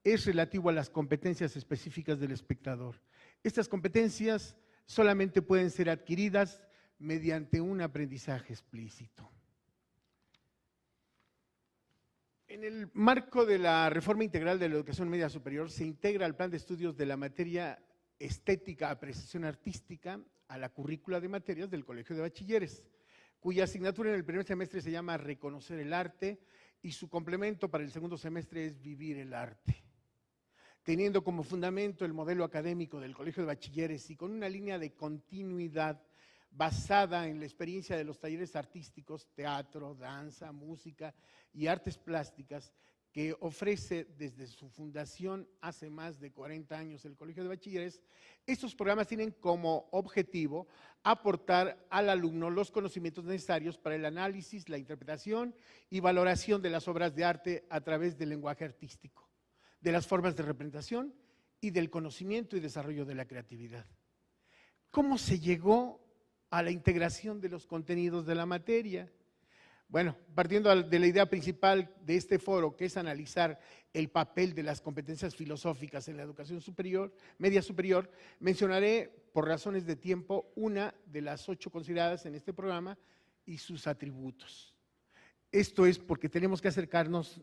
es relativo a las competencias específicas del espectador. Estas competencias solamente pueden ser adquiridas mediante un aprendizaje explícito. En el marco de la reforma integral de la educación media superior se integra al plan de estudios de la materia estética, apreciación artística a la currícula de materias del Colegio de Bachilleres, cuya asignatura en el primer semestre se llama Reconocer el arte y su complemento para el segundo semestre es Vivir el arte. Teniendo como fundamento el modelo académico del Colegio de Bachilleres y con una línea de continuidad basada en la experiencia de los talleres artísticos, teatro, danza, música y artes plásticas que ofrece desde su fundación hace más de 40 años el Colegio de Bachilleres, estos programas tienen como objetivo aportar al alumno los conocimientos necesarios para el análisis, la interpretación y valoración de las obras de arte a través del lenguaje artístico, de las formas de representación y del conocimiento y desarrollo de la creatividad. ¿Cómo se llegó a la integración de los contenidos de la materia? Bueno, partiendo de la idea principal de este foro, que es analizar el papel de las competencias filosóficas en la educación superior, media superior, mencionaré, por razones de tiempo, una de las 8 consideradas en este programa y sus atributos. Esto es porque tenemos que acercarnos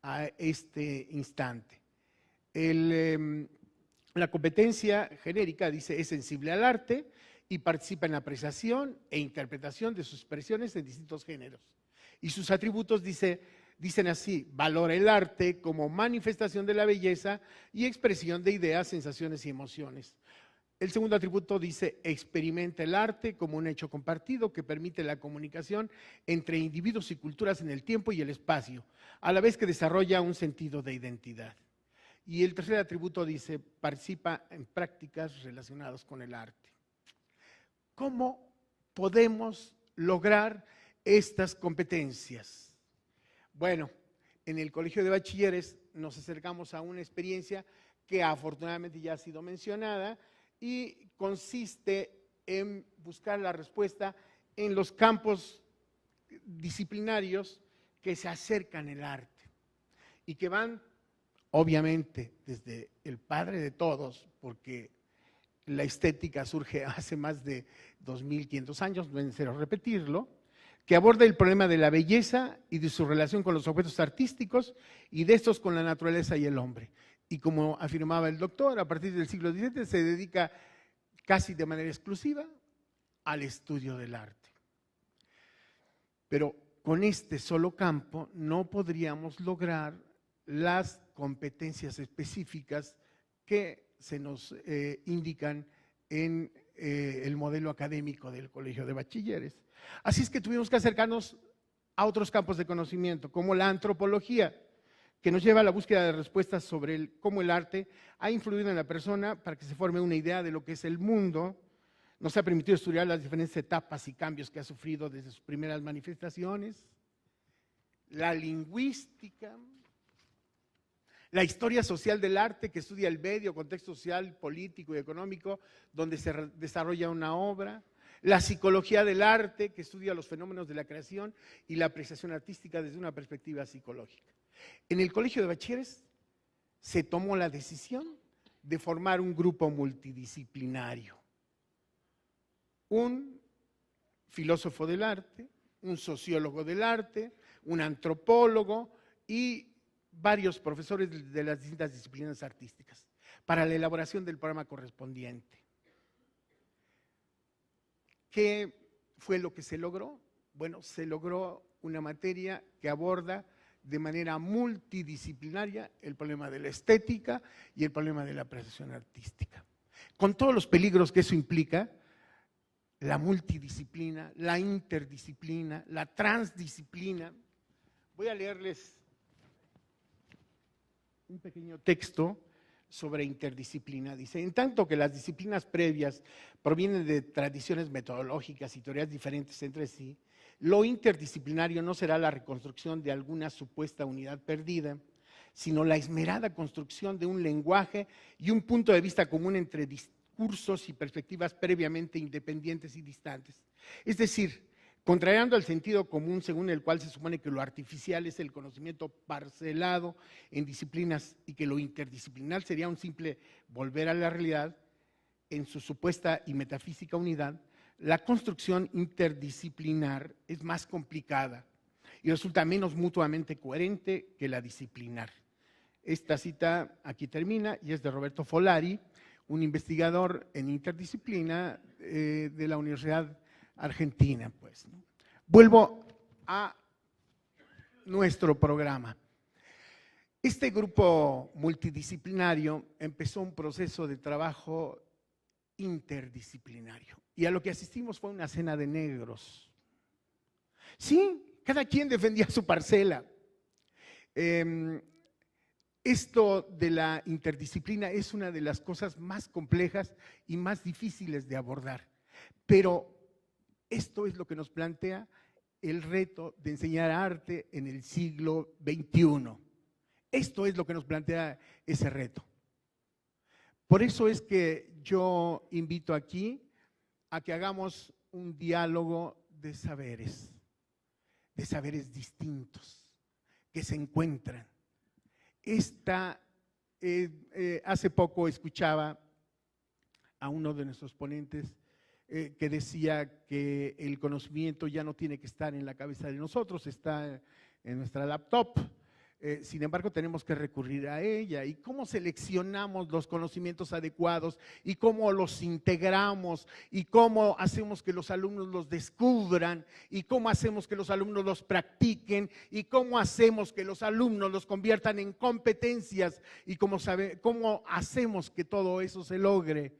a este instante. La competencia genérica dice es sensible al arte y participa en la apreciación e interpretación de sus expresiones en distintos géneros. Y sus atributos dicen así: valora el arte como manifestación de la belleza y expresión de ideas, sensaciones y emociones. El segundo atributo dice: experimenta el arte como un hecho compartido que permite la comunicación entre individuos y culturas en el tiempo y el espacio, a la vez que desarrolla un sentido de identidad. Y el tercer atributo dice: participa en prácticas relacionadas con el arte. ¿Cómo podemos lograr estas competencias? Bueno, en el Colegio de Bachilleres nos acercamos a una experiencia que afortunadamente ya ha sido mencionada y consiste en buscar la respuesta en los campos disciplinarios que se acercan al arte y que van, obviamente, desde el padre de todos, porque la estética surge hace más de 2500 años, no es necesario repetirlo, que aborda el problema de la belleza y de su relación con los objetos artísticos y de estos con la naturaleza y el hombre. Y como afirmaba el doctor, a partir del siglo XVII se dedica casi de manera exclusiva al estudio del arte. Pero con este solo campo no podríamos lograr las competencias específicas que se nos indican en el modelo académico del Colegio de Bachilleres. Así es que tuvimos que acercarnos a otros campos de conocimiento, como la antropología, que nos lleva a la búsqueda de respuestas sobre cómo el arte ha influido en la persona para que se forme una idea de lo que es el mundo. Nos ha permitido estudiar las diferentes etapas y cambios que ha sufrido desde sus primeras manifestaciones. La lingüística, la historia social del arte, que estudia el medio, contexto social, político y económico, donde se desarrolla una obra. La psicología del arte, que estudia los fenómenos de la creación y la apreciación artística desde una perspectiva psicológica. En el Colegio de Bachilleres se tomó la decisión de formar un grupo multidisciplinario. Un filósofo del arte, un sociólogo del arte, un antropólogo y varios profesores de las distintas disciplinas artísticas para la elaboración del programa correspondiente. ¿Qué fue lo que se logró? Bueno, se logró una materia que aborda de manera multidisciplinaria el problema de la estética y el problema de la apreciación artística. Con todos los peligros que eso implica, la multidisciplina, la interdisciplina, la transdisciplina. Voy a leerles un pequeño texto sobre interdisciplina. Dice: en tanto que las disciplinas previas provienen de tradiciones metodológicas y teorías diferentes entre sí, lo interdisciplinario no será la reconstrucción de alguna supuesta unidad perdida, sino la esmerada construcción de un lenguaje y un punto de vista común entre discursos y perspectivas previamente independientes y distantes. Es decir, contrariando al sentido común según el cual se supone que lo artificial es el conocimiento parcelado en disciplinas y que lo interdisciplinar sería un simple volver a la realidad en su supuesta y metafísica unidad, la construcción interdisciplinar es más complicada y resulta menos mutuamente coherente que la disciplinar. Esta cita aquí termina y es de Roberto Folari, un investigador en interdisciplina de la Universidad Argentina. Pues, ¿no? Vuelvo a nuestro programa. Este grupo multidisciplinario empezó un proceso de trabajo interdisciplinario y a lo que asistimos fue una cena de negros. Sí, cada quien defendía su parcela. Esto de la interdisciplina es una de las cosas más complejas y más difíciles de abordar, pero esto es lo que nos plantea el reto de enseñar arte en el siglo XXI. Esto es lo que nos plantea ese reto. Por eso es que yo invito aquí a que hagamos un diálogo de saberes distintos, que se encuentran. Hace poco escuchaba a uno de nuestros ponentes que decía que el conocimiento ya no tiene que estar en la cabeza de nosotros, está en nuestra laptop. sin embargo tenemos que recurrir a ella. ¿Y cómo seleccionamos los conocimientos adecuados? ¿Y cómo los integramos? ¿Y cómo hacemos que los alumnos los descubran? ¿Y cómo hacemos que los alumnos los practiquen? ¿Y cómo hacemos que los alumnos los conviertan en competencias? ¿Y cómo hacemos que todo eso se logre?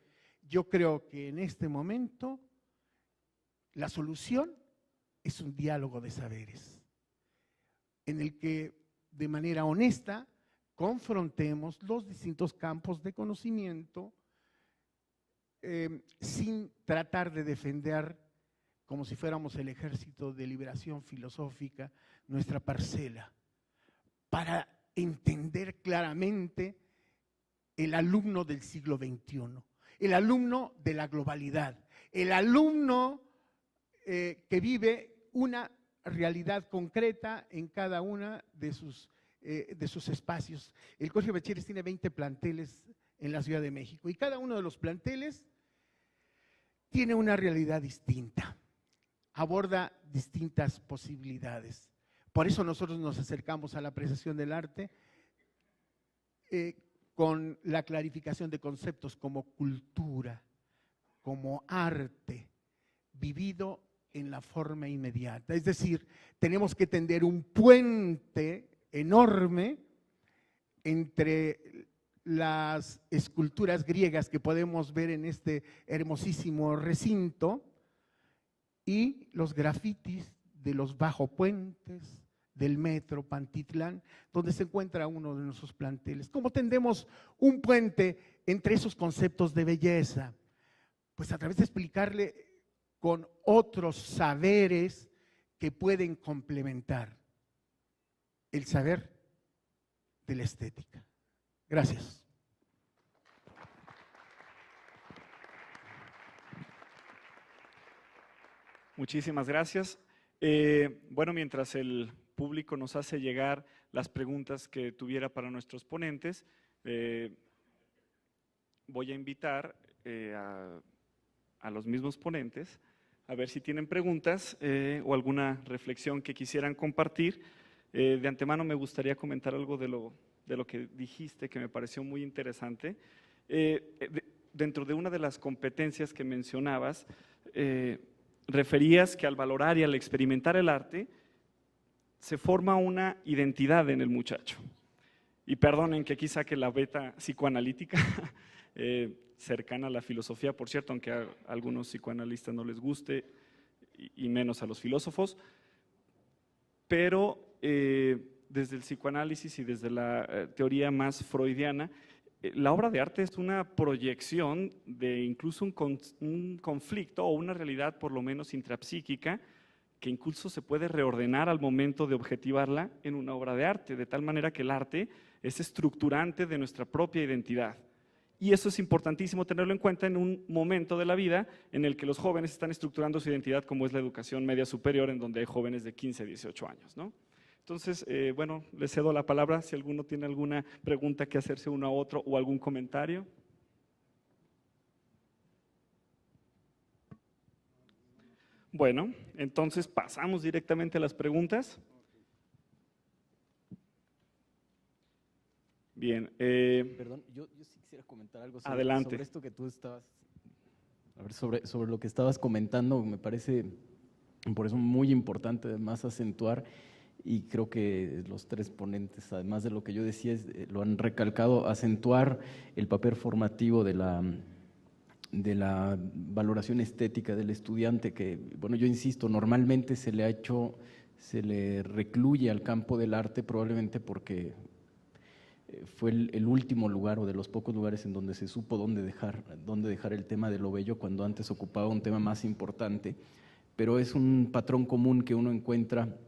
Yo creo que en este momento la solución es un diálogo de saberes, en el que de manera honesta confrontemos los distintos campos de conocimiento sin tratar de defender, como si fuéramos el Ejército de Liberación Filosófica, nuestra parcela, para entender claramente el alumno del siglo XXI, el alumno de la globalidad, el alumno que vive una realidad concreta en cada una de sus espacios. El Colegio de Bachilleres tiene 20 planteles en la Ciudad de México y cada uno de los planteles tiene una realidad distinta, aborda distintas posibilidades. Por eso nosotros nos acercamos a la apreciación del arte con la clarificación de conceptos como cultura, como arte, vivido en la forma inmediata. Es decir, tenemos que tender un puente enorme entre las esculturas griegas que podemos ver en este hermosísimo recinto y los grafitis de los bajopuentes del metro Pantitlán, donde se encuentra uno de nuestros planteles. ¿Cómo tendemos un puente entre esos conceptos de belleza? Pues a través de explicarle con otros saberes que pueden complementar el saber de la estética. Gracias. Muchísimas gracias. Bueno, mientras el público nos hace llegar las preguntas que tuviera para nuestros ponentes, voy a invitar a los mismos ponentes a ver si tienen preguntas o alguna reflexión que quisieran compartir. De antemano me gustaría comentar algo de lo que dijiste que me pareció muy interesante. Dentro de una de las competencias que mencionabas, referías que al valorar y al experimentar el arte se forma una identidad en el muchacho. Y perdonen que aquí saque la beta psicoanalítica, cercana a la filosofía, por cierto, aunque a algunos psicoanalistas no les guste, y menos a los filósofos, pero desde el psicoanálisis y desde la teoría más freudiana, la obra de arte es una proyección de incluso un conflicto o una realidad por lo menos intrapsíquica que incluso se puede reordenar al momento de objetivarla en una obra de arte, de tal manera que el arte es estructurante de nuestra propia identidad. Y eso es importantísimo tenerlo en cuenta en un momento de la vida en el que los jóvenes están estructurando su identidad, como es la educación media superior, en donde hay jóvenes de 15 a 18 años, ¿no? Entonces, bueno, les cedo la palabra si alguno tiene alguna pregunta que hacerse uno a otro o algún comentario. Bueno, entonces pasamos directamente a las preguntas. Bien. Perdón, yo sí quisiera comentar algo sobre esto que tú estabas, sobre lo que estabas comentando. Me parece por eso muy importante además acentuar, y creo que los tres ponentes, además de lo que yo decía, lo han recalcado, acentuar el papel formativo de la valoración estética del estudiante, que, bueno, yo insisto, normalmente se le recluye al campo del arte, probablemente porque fue el último lugar o de los pocos lugares en donde se supo dónde dejar el tema de lo bello, cuando antes ocupaba un tema más importante, pero es un patrón común que uno encuentra,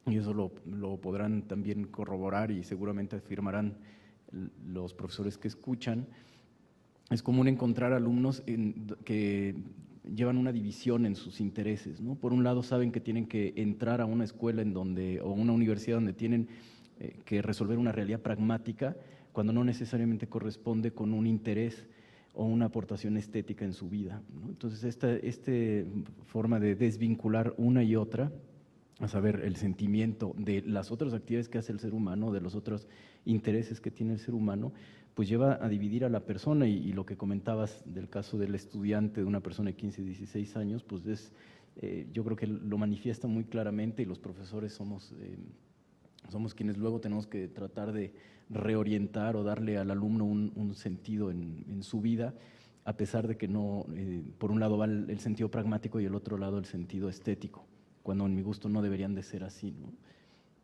y eso lo podrán también corroborar y seguramente afirmarán los profesores que escuchan. Es común encontrar alumnos que llevan una división en sus intereses, ¿no? Por un lado saben que tienen que entrar a una escuela o una universidad donde tienen que resolver una realidad pragmática, cuando no necesariamente corresponde con un interés o una aportación estética en su vida, ¿no? Entonces esta forma de desvincular una y otra a saber, el sentimiento de las otras actividades que hace el ser humano, de los otros intereses que tiene el ser humano, pues lleva a dividir a la persona y lo que comentabas del caso del estudiante, de una persona de 15, 16 años, pues es, yo creo que lo manifiesta muy claramente y los profesores somos quienes luego tenemos que tratar de reorientar o darle al alumno un sentido en su vida, a pesar de que no, por un lado va el sentido pragmático y el otro lado el sentido estético, cuando en mi gusto no deberían de ser así, ¿no?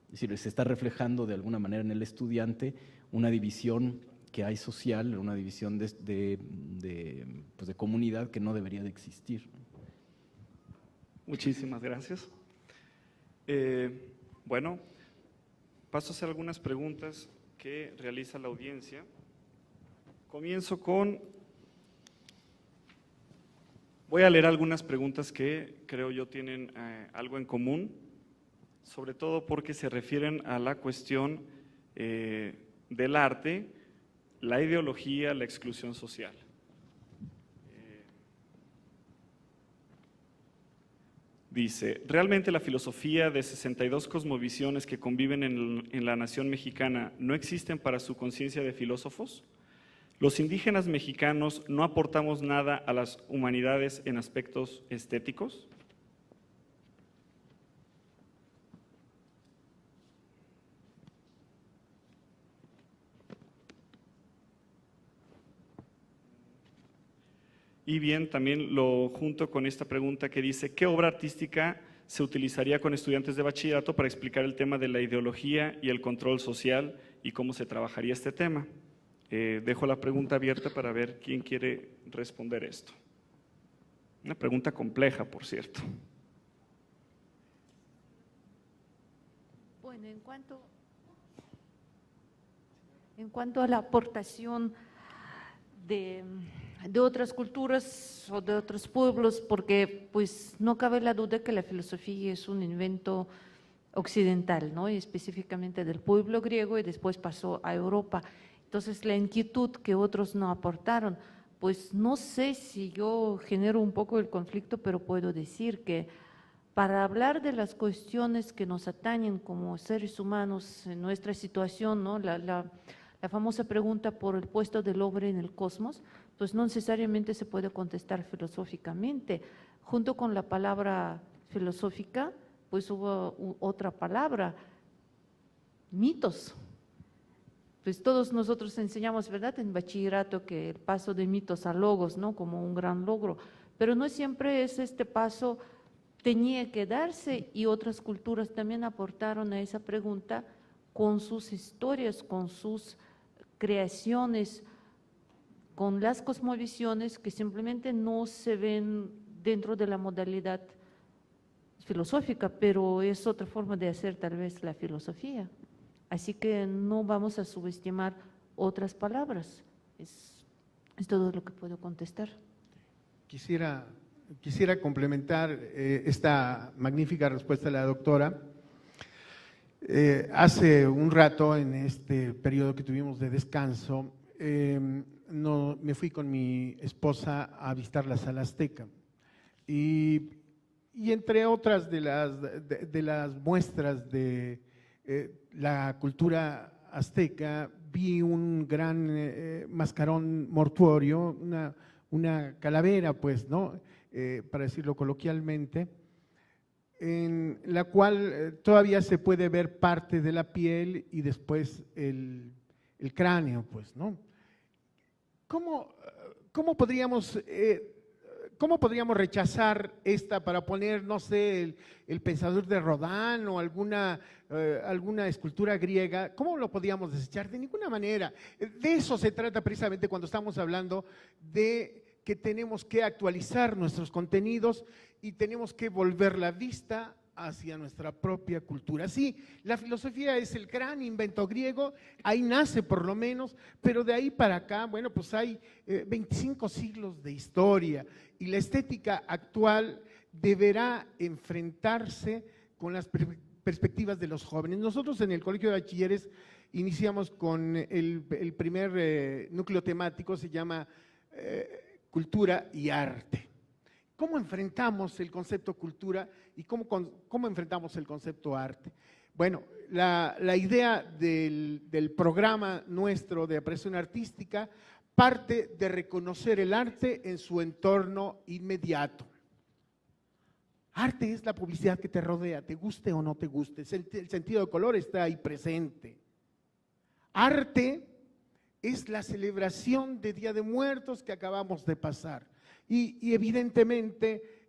Es decir, se está reflejando de alguna manera en el estudiante una división que hay social, una división pues de comunidad que no debería de existir. Muchísimas gracias. Bueno, paso a hacer algunas preguntas que realiza la audiencia. Comienzo voy a leer algunas preguntas que creo yo tienen algo en común, sobre todo porque se refieren a la cuestión del arte, la ideología, la exclusión social. Dice, ¿realmente la filosofía de 62 cosmovisiones que conviven en la nación mexicana no existen para su conciencia de filósofos? ¿Los indígenas mexicanos no aportamos nada a las humanidades en aspectos estéticos? Y bien, también lo junto con esta pregunta que dice, ¿qué obra artística se utilizaría con estudiantes de bachillerato para explicar el tema de la ideología y el control social y cómo se trabajaría este tema? Dejo la pregunta abierta para ver quién quiere responder esto. Una pregunta compleja, por cierto. Bueno, en cuanto a la aportación de otras culturas o de otros pueblos, porque pues no cabe la duda que la filosofía es un invento occidental, ¿no? Y específicamente del pueblo griego y después pasó a Europa. Entonces la inquietud que otros no aportaron, pues no sé si yo genero un poco el conflicto, pero puedo decir que para hablar de las cuestiones que nos atañen como seres humanos en nuestra situación, ¿no? La famosa pregunta por el puesto del hombre en el cosmos, pues no necesariamente se puede contestar filosóficamente. Junto con la palabra filosófica, pues hubo otra palabra, mitos. Pues todos nosotros enseñamos, ¿verdad?, en bachillerato que el paso de mitos a logos, ¿no?, como un gran logro, pero no siempre es este paso, tenía que darse, y otras culturas también aportaron a esa pregunta con sus historias, con sus creaciones, con las cosmovisiones que simplemente no se ven dentro de la modalidad filosófica, pero es otra forma de hacer tal vez la filosofía. Así que no vamos a subestimar otras palabras. Es todo lo que puedo contestar. Quisiera complementar esta magnífica respuesta de la doctora. Hace un rato, en este periodo que tuvimos de descanso, me fui con mi esposa a visitar la Sala Azteca. Y entre otras de las muestras de la cultura azteca, vi un gran mascarón mortuorio, una calavera, pues, ¿no? Para decirlo coloquialmente, en la cual todavía se puede ver parte de la piel y después el cráneo, pues, ¿no? ¿Cómo podríamos rechazar esta para poner, no sé, el pensador de Rodin o alguna escultura griega? ¿Cómo lo podríamos desechar? De ninguna manera. De eso se trata precisamente cuando estamos hablando de que tenemos que actualizar nuestros contenidos y tenemos que volver la vista hacia nuestra propia cultura. Sí, la filosofía es el gran invento griego, ahí nace por lo menos, pero de ahí para acá, bueno, pues hay 25 siglos de historia y la estética actual deberá enfrentarse con las perspectivas de los jóvenes. Nosotros en el Colegio de Bachilleres iniciamos con el primer núcleo temático, se llama Cultura y Arte. cómo enfrentamos el concepto cultura y cómo enfrentamos el concepto arte. Bueno, la idea del programa nuestro de apreciación artística parte de reconocer el arte en su entorno inmediato. Arte es la publicidad que te rodea, te guste o no te guste. El sentido de color está ahí presente. Arte es la celebración de Día de Muertos que acabamos de pasar. Y evidentemente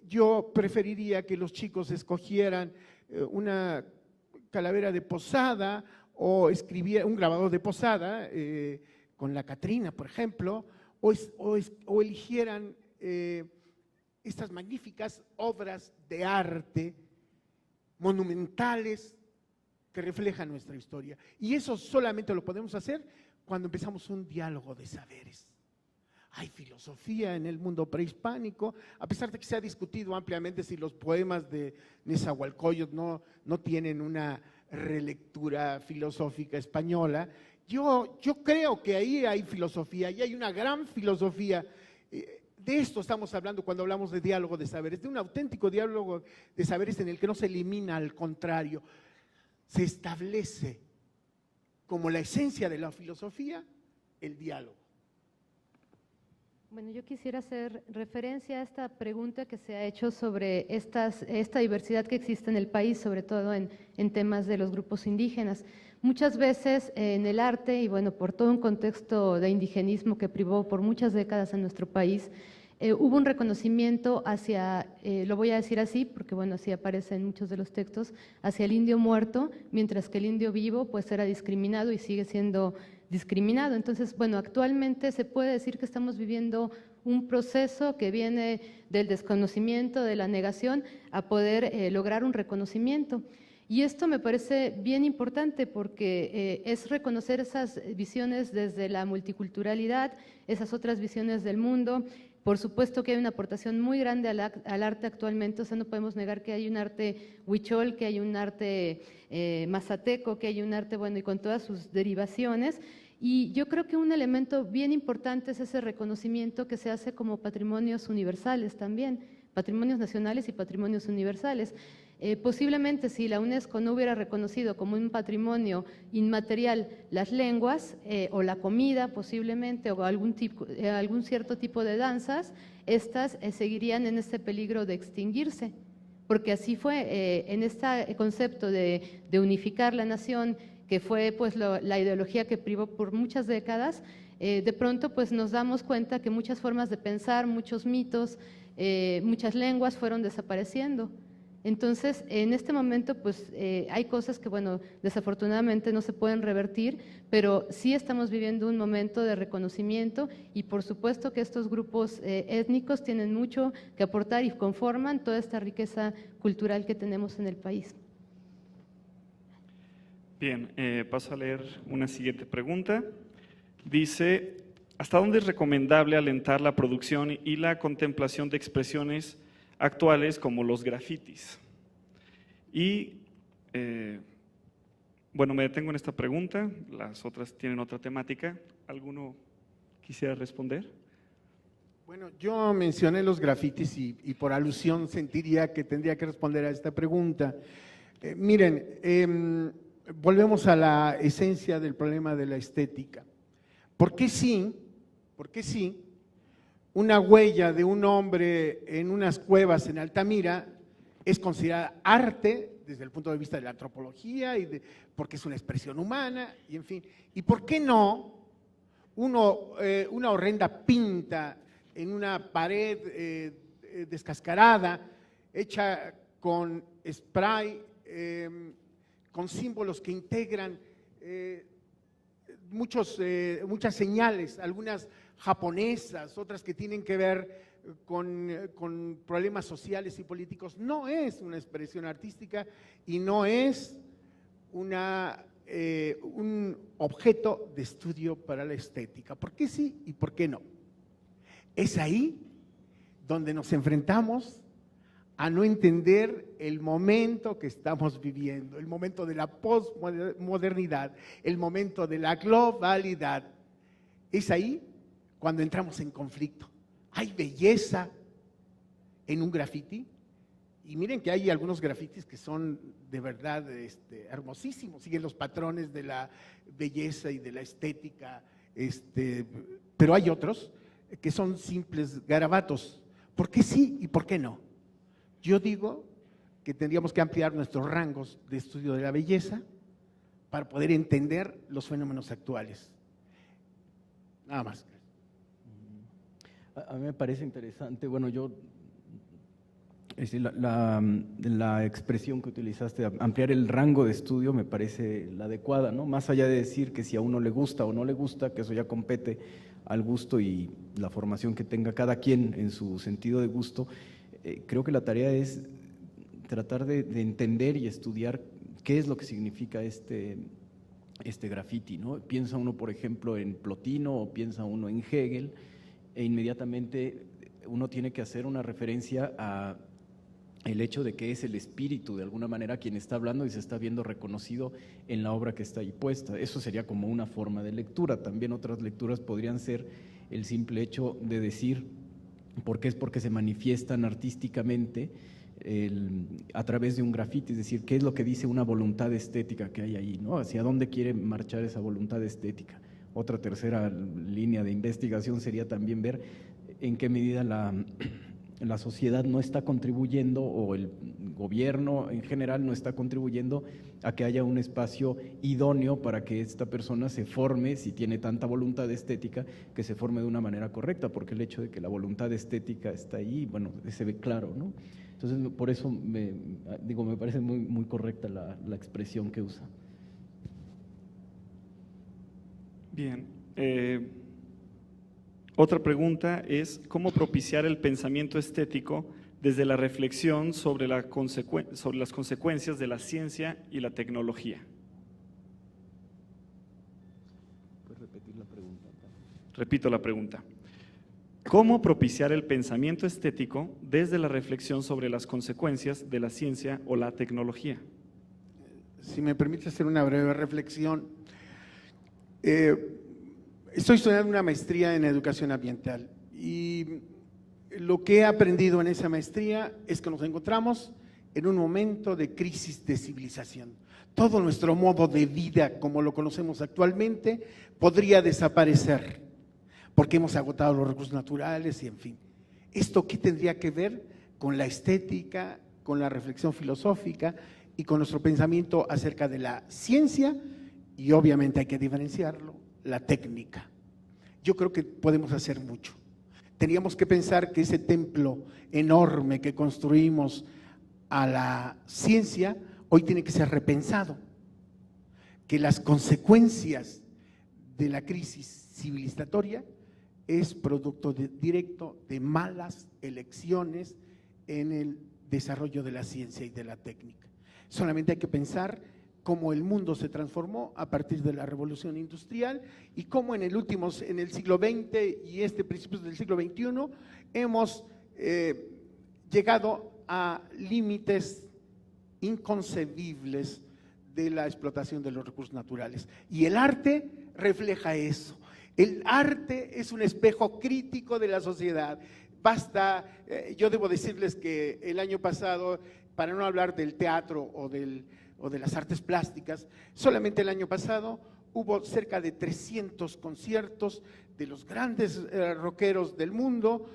yo preferiría que los chicos escogieran una calavera de posada o escribieran un grabador de posada con la Catrina, por ejemplo, o eligieran estas magníficas obras de arte monumentales que reflejan nuestra historia. Y eso solamente lo podemos hacer cuando empezamos un diálogo de saberes. Hay filosofía en el mundo prehispánico, a pesar de que se ha discutido ampliamente si los poemas de Nezahualcóyotl no tienen una relectura filosófica española. Yo creo que ahí hay filosofía, y hay una gran filosofía. De esto estamos hablando cuando hablamos de diálogo de saberes, de un auténtico diálogo de saberes en el que no se elimina, al contrario, se establece como la esencia de la filosofía el diálogo. Bueno, yo quisiera hacer referencia a esta pregunta que se ha hecho sobre esta diversidad que existe en el país, sobre todo en temas de los grupos indígenas. Muchas veces en el arte, y bueno, por todo un contexto de indigenismo que privó por muchas décadas en nuestro país, hubo un reconocimiento hacia, lo voy a decir así, porque bueno, así aparece en muchos de los textos, hacia el indio muerto, mientras que el indio vivo pues era discriminado y sigue siendo discriminado. Entonces, bueno, actualmente se puede decir que estamos viviendo un proceso que viene del desconocimiento, de la negación, a poder lograr un reconocimiento. Y esto me parece bien importante porque es reconocer esas visiones desde la multiculturalidad, esas otras visiones del mundo. Por supuesto que hay una aportación muy grande al arte actualmente, o sea, no podemos negar que hay un arte huichol, que hay un arte mazateco, que hay un arte, bueno, y con todas sus derivaciones. Y yo creo que un elemento bien importante es ese reconocimiento que se hace como patrimonios universales también, patrimonios nacionales y patrimonios universales. Posiblemente si la UNESCO no hubiera reconocido como un patrimonio inmaterial las lenguas o la comida posiblemente o algún cierto tipo de danzas, estas seguirían en este peligro de extinguirse, porque así fue en este concepto de unificar la nación, que fue pues la ideología que privó por muchas décadas. De pronto pues nos damos cuenta que muchas formas de pensar, muchos mitos, muchas lenguas fueron desapareciendo. Entonces, en este momento, pues hay cosas que, bueno, desafortunadamente no se pueden revertir, pero sí estamos viviendo un momento de reconocimiento y por supuesto que estos grupos étnicos tienen mucho que aportar y conforman toda esta riqueza cultural que tenemos en el país. Bien, paso a leer una siguiente pregunta. Dice, ¿hasta dónde es recomendable alentar la producción y la contemplación de expresiones actuales como los grafitis? Y bueno, me detengo en esta pregunta, las otras tienen otra temática. ¿Alguno quisiera responder? Bueno, yo mencioné los grafitis y por alusión sentiría que tendría que responder a esta pregunta. Miren, volvemos a la esencia del problema de la estética. ¿Por qué sí? Una huella de un hombre en unas cuevas en Altamira es considerada arte desde el punto de vista de la antropología porque es una expresión humana y en fin. ¿Y por qué no una horrenda pinta en una pared descascarada, hecha con spray, con símbolos que integran muchas señales, algunas japonesas, otras que tienen que ver con problemas sociales y políticos? No es una expresión artística y no es un objeto de estudio para la estética. ¿Por qué sí y por qué no? Es ahí donde nos enfrentamos a no entender el momento que estamos viviendo, el momento de la posmodernidad, el momento de la globalidad. Es ahí cuando entramos en conflicto. Hay belleza en un graffiti. Y miren que hay algunos grafitis que son de verdad hermosísimos, siguen los patrones de la belleza y de la estética, pero hay otros que son simples garabatos. ¿Por qué sí y por qué no? Yo digo que tendríamos que ampliar nuestros rangos de estudio de la belleza para poder entender los fenómenos actuales. Nada más. A mí me parece interesante, bueno, la expresión que utilizaste, ampliar el rango de estudio, me parece la adecuada, ¿no? Más allá de decir que si a uno le gusta o no le gusta, que eso ya compete al gusto y la formación que tenga cada quien en su sentido de gusto, creo que la tarea es tratar de entender y estudiar qué es lo que significa este graffiti, ¿no? Piensa uno, por ejemplo, en Plotino o piensa uno en Hegel, e inmediatamente uno tiene que hacer una referencia a el hecho de que es el espíritu, de alguna manera, quien está hablando y se está viendo reconocido en la obra que está ahí puesta. Eso sería como una forma de lectura. También otras lecturas podrían ser el simple hecho de decir, porque se manifiestan artísticamente a través de un grafiti, es decir, qué es lo que dice una voluntad estética que hay ahí, ¿no? Hacia dónde quiere marchar esa voluntad estética. Otra tercera línea de investigación sería también ver en qué medida la sociedad no está contribuyendo, o el gobierno en general no está contribuyendo a que haya un espacio idóneo para que esta persona se forme, si tiene tanta voluntad estética, que se forme de una manera correcta, porque el hecho de que la voluntad estética está ahí, bueno, se ve claro, ¿no? Entonces, por eso me parece muy, muy correcta la expresión que usa. Bien. Otra pregunta es, ¿cómo propiciar el pensamiento estético desde la reflexión sobre las consecuencias de la ciencia y la tecnología? ¿Puedes repetir la pregunta? Repito la pregunta. ¿Cómo propiciar el pensamiento estético desde la reflexión sobre las consecuencias de la ciencia o la tecnología? Si me permite hacer una breve reflexión. Estoy estudiando una maestría en educación ambiental y lo que he aprendido en esa maestría es que nos encontramos en un momento de crisis de civilización. Todo nuestro modo de vida, como lo conocemos actualmente, podría desaparecer porque hemos agotado los recursos naturales y en fin. ¿Esto qué tendría que ver con la estética, con la reflexión filosófica y con nuestro pensamiento acerca de la ciencia? Y obviamente hay que diferenciarlo, la técnica. Yo creo que podemos hacer mucho. Teníamos que pensar que ese templo enorme que construimos a la ciencia hoy tiene que ser repensado, que las consecuencias de la crisis civilizatoria es producto directo de malas elecciones en el desarrollo de la ciencia y de la técnica. Solamente hay que pensar cómo el mundo se transformó a partir de la revolución industrial y cómo en el siglo XX y principios del siglo XXI hemos llegado a límites inconcebibles de la explotación de los recursos naturales. Y el arte refleja eso. El arte es un espejo crítico de la sociedad. Basta, yo debo decirles que el año pasado, para no hablar del teatro o de las artes plásticas, solamente el año pasado hubo cerca de 300 conciertos de los grandes rockeros del mundo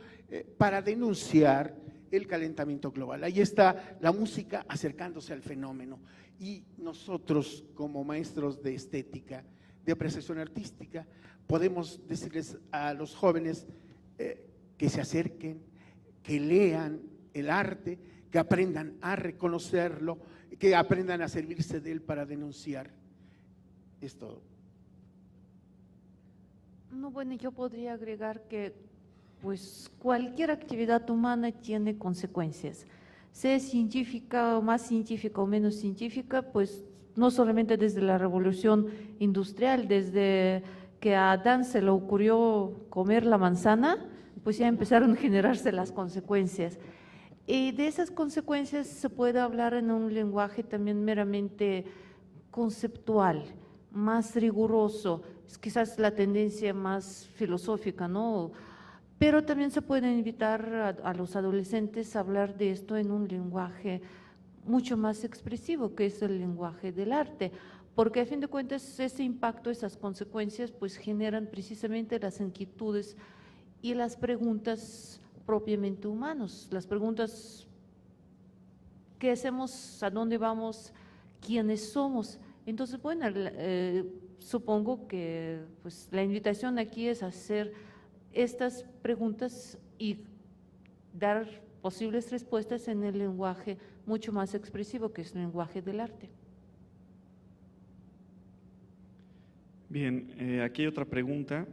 para denunciar el calentamiento global. Ahí está la música acercándose al fenómeno y nosotros como maestros de estética, de apreciación artística, podemos decirles a los jóvenes que se acerquen, que lean el arte, que aprendan a reconocerlo, que aprendan a servirse de él para denunciar. Es todo. No, bueno, yo podría agregar que pues cualquier actividad humana tiene consecuencias, sea científica o más científica o menos científica, pues no solamente desde la revolución industrial, desde que a Adán se le ocurrió comer la manzana, pues ya empezaron a generarse las consecuencias. Y de esas consecuencias se puede hablar en un lenguaje también meramente conceptual, más riguroso, es quizás la tendencia más filosófica, ¿no? pero también se puede invitar a los adolescentes a hablar de esto en un lenguaje mucho más expresivo, que es el lenguaje del arte, porque a fin de cuentas ese impacto, esas consecuencias, pues generan precisamente las inquietudes y las preguntas propiamente humanas, las preguntas: ¿qué hacemos? ¿A dónde vamos? ¿Quiénes somos? Entonces, bueno, supongo que pues, la invitación aquí es hacer estas preguntas y dar posibles respuestas en el lenguaje mucho más expresivo, que es el lenguaje del arte. Bien, aquí hay otra pregunta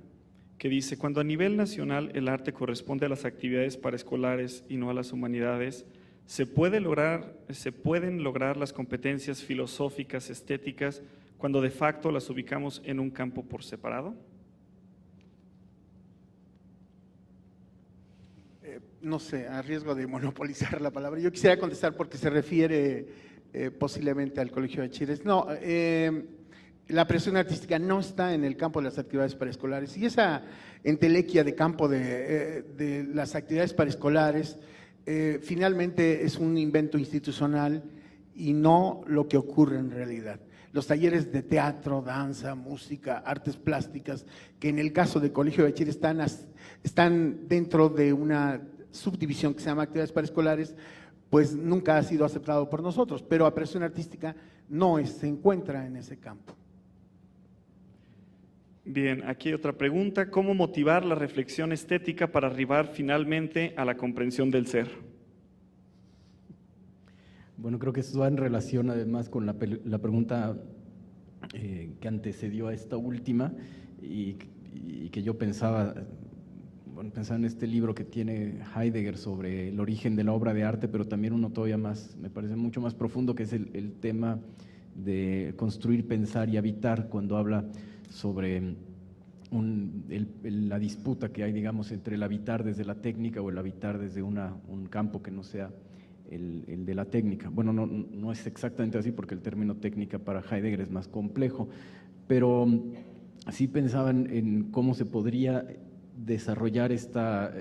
que dice: cuando a nivel nacional el arte corresponde a las actividades paraescolares y no a las humanidades, ¿se pueden lograr las competencias filosóficas, estéticas, cuando de facto las ubicamos en un campo por separado? No sé, a riesgo de monopolizar la palabra, yo quisiera contestar porque se refiere posiblemente al Colegio de Bachilleres. No, la apreciación artística no está en el campo de las actividades paraescolares, y esa entelequia de campo de las actividades paraescolares finalmente es un invento institucional y no lo que ocurre en realidad. Los talleres de teatro, danza, música, artes plásticas, que en el caso del Colegio de Bachiller están dentro de una subdivisión que se llama actividades paraescolares, pues nunca ha sido aceptado por nosotros, pero apreciación artística no se encuentra en ese campo. Bien, aquí hay otra pregunta: ¿cómo motivar la reflexión estética para arribar finalmente a la comprensión del ser? Bueno, creo que esto va en relación además con la pregunta que antecedió a esta última y que yo pensaba en este libro que tiene Heidegger sobre el origen de la obra de arte, pero también uno todavía más, me parece mucho más profundo, que es el tema de construir, pensar y habitar, cuando habla sobre la disputa que hay, digamos, entre el habitar desde la técnica o el habitar desde un campo que no sea el de la técnica. Bueno, no es exactamente así, porque el término técnica para Heidegger es más complejo, pero sí pensaban en cómo se podría desarrollar esta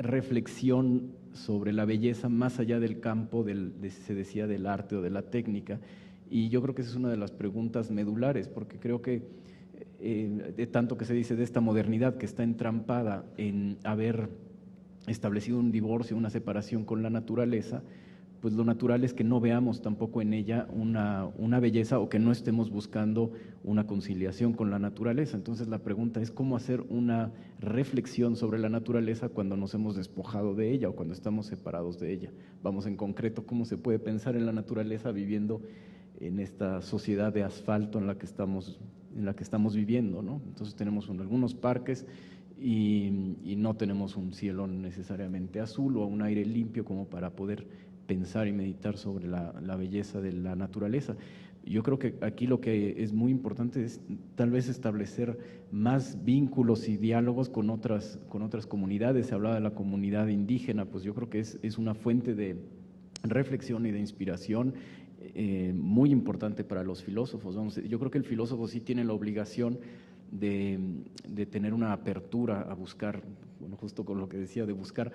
reflexión sobre la belleza más allá del campo, se decía, del arte o de la técnica, y yo creo que esa es una de las preguntas medulares, porque creo que de tanto que se dice de esta modernidad que está entrampada en haber establecido un divorcio, una separación con la naturaleza, pues lo natural es que no veamos tampoco en ella una belleza, o que no estemos buscando una conciliación con la naturaleza. Entonces la pregunta es cómo hacer una reflexión sobre la naturaleza cuando nos hemos despojado de ella o cuando estamos separados de ella. Vamos, en concreto, cómo se puede pensar en la naturaleza viviendo en esta sociedad de asfalto en la que estamos viviendo, ¿no? Entonces tenemos algunos parques y no tenemos un cielo necesariamente azul o un aire limpio como para poder pensar y meditar sobre la belleza de la naturaleza. Yo creo que aquí lo que es muy importante es tal vez establecer más vínculos y diálogos con otras comunidades. Se hablaba de la comunidad indígena, pues yo creo que es una fuente de reflexión y de inspiración muy importante para los filósofos. Yo creo que el filósofo sí tiene la obligación de tener una apertura a buscar, bueno, justo con lo que decía, de buscar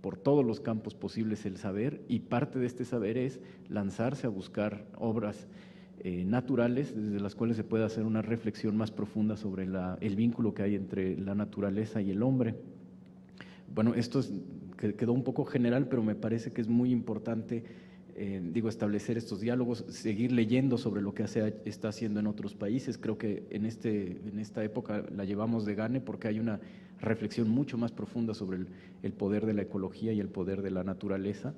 por todos los campos posibles el saber, y parte de este saber es lanzarse a buscar obras naturales desde las cuales se puede hacer una reflexión más profunda sobre el vínculo que hay entre la naturaleza y el hombre. Bueno, esto quedó un poco general, pero me parece que es muy importante establecer estos diálogos, seguir leyendo sobre lo que está haciendo en otros países. Creo que en esta época la llevamos de gane, porque hay una reflexión mucho más profunda sobre el poder de la ecología y el poder de la naturaleza,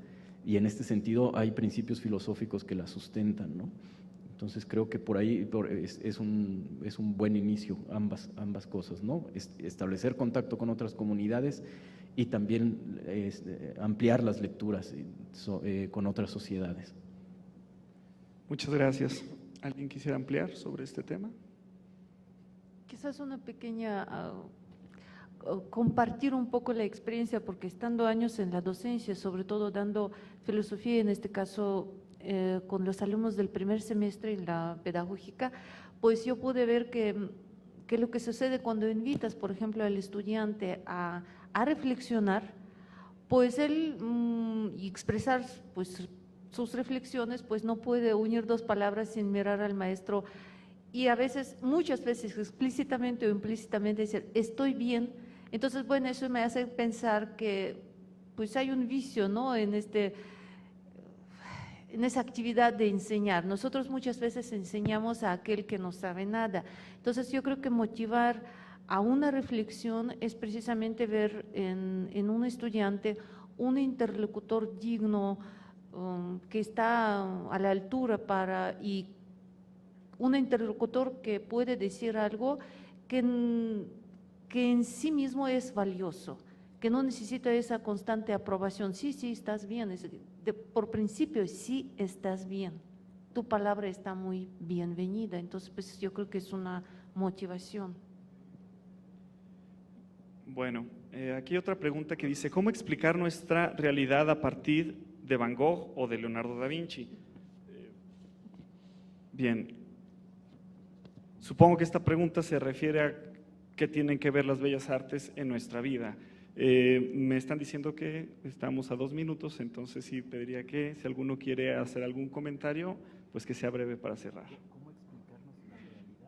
y en este sentido hay principios filosóficos que la sustentan, ¿no? Entonces creo que por ahí es un buen inicio ambas cosas, ¿no? Establecer contacto con otras comunidades y también ampliar las lecturas con otras sociedades. Muchas gracias. ¿Alguien quisiera ampliar sobre este tema? Quizás una pequeña, compartir un poco la experiencia, porque estando años en la docencia, sobre todo dando filosofía, en este caso con los alumnos del primer semestre en la pedagógica, pues yo pude ver que que lo que sucede cuando invitas, por ejemplo, al estudiante a reflexionar, pues él y expresar pues, sus reflexiones, pues no puede unir dos palabras sin mirar al maestro y a veces, muchas veces explícitamente o implícitamente decir, estoy bien. Entonces, bueno, eso me hace pensar que pues hay un vicio, ¿no?, en esa actividad de enseñar. Nosotros muchas veces enseñamos a aquel que no sabe nada. Entonces, yo creo que motivar a una reflexión es precisamente ver en un estudiante un interlocutor digno, que está a la altura y un interlocutor que puede decir algo que en sí mismo es valioso, que no necesita esa constante aprobación. Sí, sí, estás bien, por principio, sí, estás bien, tu palabra está muy bienvenida. Entonces, pues yo creo que es una motivación. Bueno, aquí otra pregunta que dice, ¿cómo explicar nuestra realidad a partir de Van Gogh o de Leonardo da Vinci? Bien, supongo que esta pregunta se refiere a qué tienen que ver las bellas artes en nuestra vida. Me están diciendo que estamos a 2 minutos, entonces sí pediría que si alguno quiere hacer algún comentario, pues que sea breve para cerrar.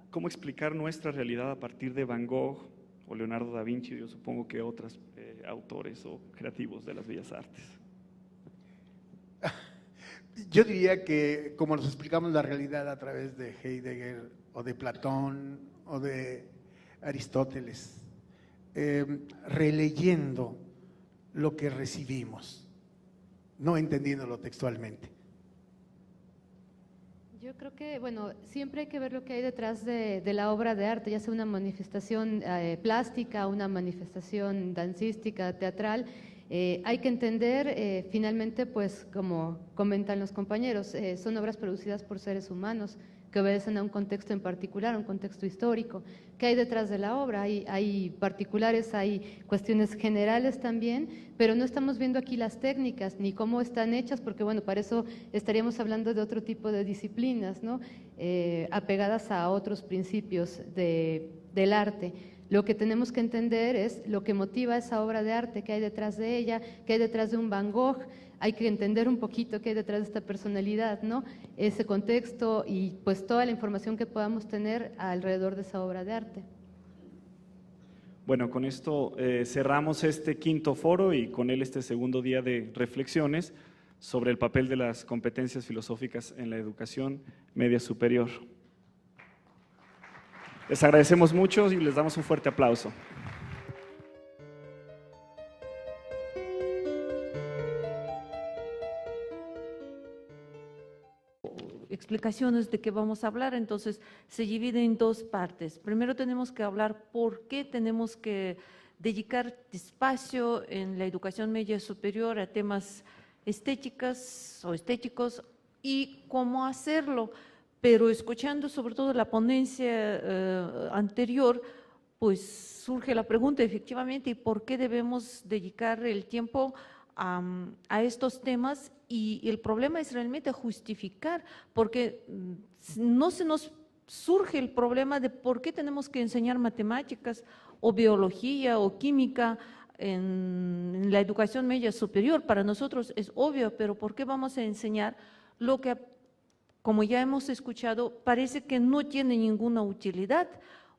¿Cómo explicar nuestra realidad a partir de Van Gogh o Leonardo da Vinci? Yo supongo que otros autores o creativos de las bellas artes. Yo diría que como nos explicamos la realidad a través de Heidegger o de Platón o de Aristóteles, releyendo lo que recibimos, no entendiéndolo textualmente. Yo creo que, bueno, siempre hay que ver lo que hay detrás de la obra de arte, ya sea una manifestación plástica, una manifestación dancística, teatral. Hay que entender, finalmente, pues como comentan los compañeros, son obras producidas por seres humanos que obedecen a un contexto en particular, a un contexto histórico. ¿Qué hay detrás de la obra? Hay particulares, hay cuestiones generales también, pero no estamos viendo aquí las técnicas ni cómo están hechas, porque bueno, para eso estaríamos hablando de otro tipo de disciplinas, ¿no? Apegadas a otros principios del arte. Lo que tenemos que entender es lo que motiva esa obra de arte, qué hay detrás de ella, qué hay detrás de un Van Gogh. Hay que entender un poquito qué hay detrás de esta personalidad, ¿no? Ese contexto y pues toda la información que podamos tener alrededor de esa obra de arte. Bueno, con esto cerramos este 5º foro y con él este 2º día de reflexiones sobre el papel de las competencias filosóficas en la educación media superior. Les agradecemos mucho y les damos un fuerte aplauso. Explicaciones de qué vamos a hablar, entonces se divide en 2 partes. Primero tenemos que hablar por qué tenemos que dedicar espacio en la educación media superior a temas estéticos y cómo hacerlo, pero escuchando sobre todo la ponencia anterior, pues surge la pregunta efectivamente, ¿y por qué debemos dedicar el tiempo a estos temas? Y el problema es realmente justificar, porque no se nos surge el problema de por qué tenemos que enseñar matemáticas o biología o química en la educación media superior. Para nosotros es obvio, pero ¿por qué vamos a enseñar lo que, como ya hemos escuchado, parece que no tiene ninguna utilidad,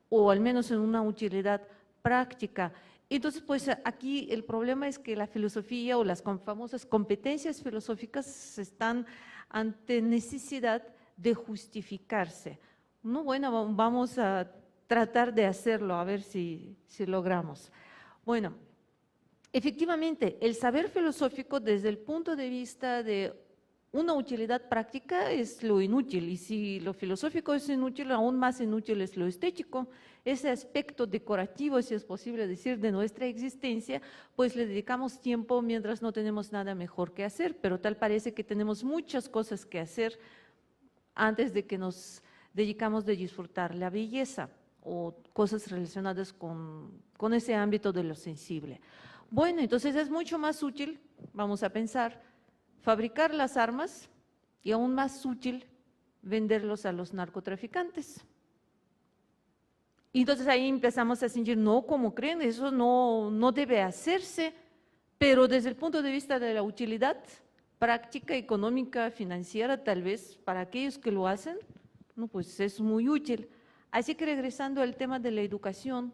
o al menos en una utilidad práctica? Entonces, pues aquí el problema es que la filosofía o las famosas competencias filosóficas están ante necesidad de justificarse. No, bueno, vamos a tratar de hacerlo, a ver si logramos. Bueno, efectivamente, el saber filosófico desde el punto de vista de una utilidad práctica es lo inútil, y si lo filosófico es inútil, aún más inútil es lo estético. Ese aspecto decorativo, si es posible decir, de nuestra existencia, pues le dedicamos tiempo mientras no tenemos nada mejor que hacer, pero tal parece que tenemos muchas cosas que hacer antes de que nos dedicamos de disfrutar la belleza o cosas relacionadas con ese ámbito de lo sensible. Bueno, entonces es mucho más útil, vamos a pensar, fabricar las armas y aún más útil venderlos a los narcotraficantes. Y entonces ahí empezamos a sentir, no, ¿cómo creen? Eso no debe hacerse, pero desde el punto de vista de la utilidad práctica, económica, financiera, tal vez para aquellos que lo hacen, no, pues es muy útil. Así que regresando al tema de la educación,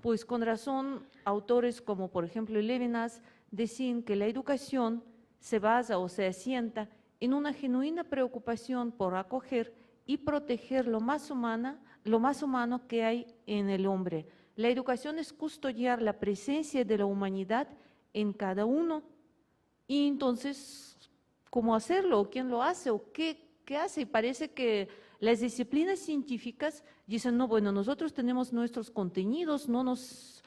pues con razón autores como por ejemplo Levinas decían que la educación se basa o se asienta en una genuina preocupación por acoger y proteger lo más humano que hay en el hombre. La educación es custodiar la presencia de la humanidad en cada uno. Y entonces, ¿cómo hacerlo? ¿Quién lo hace? ¿O qué hace? Y parece que las disciplinas científicas dicen, no, bueno, nosotros tenemos nuestros contenidos, no nos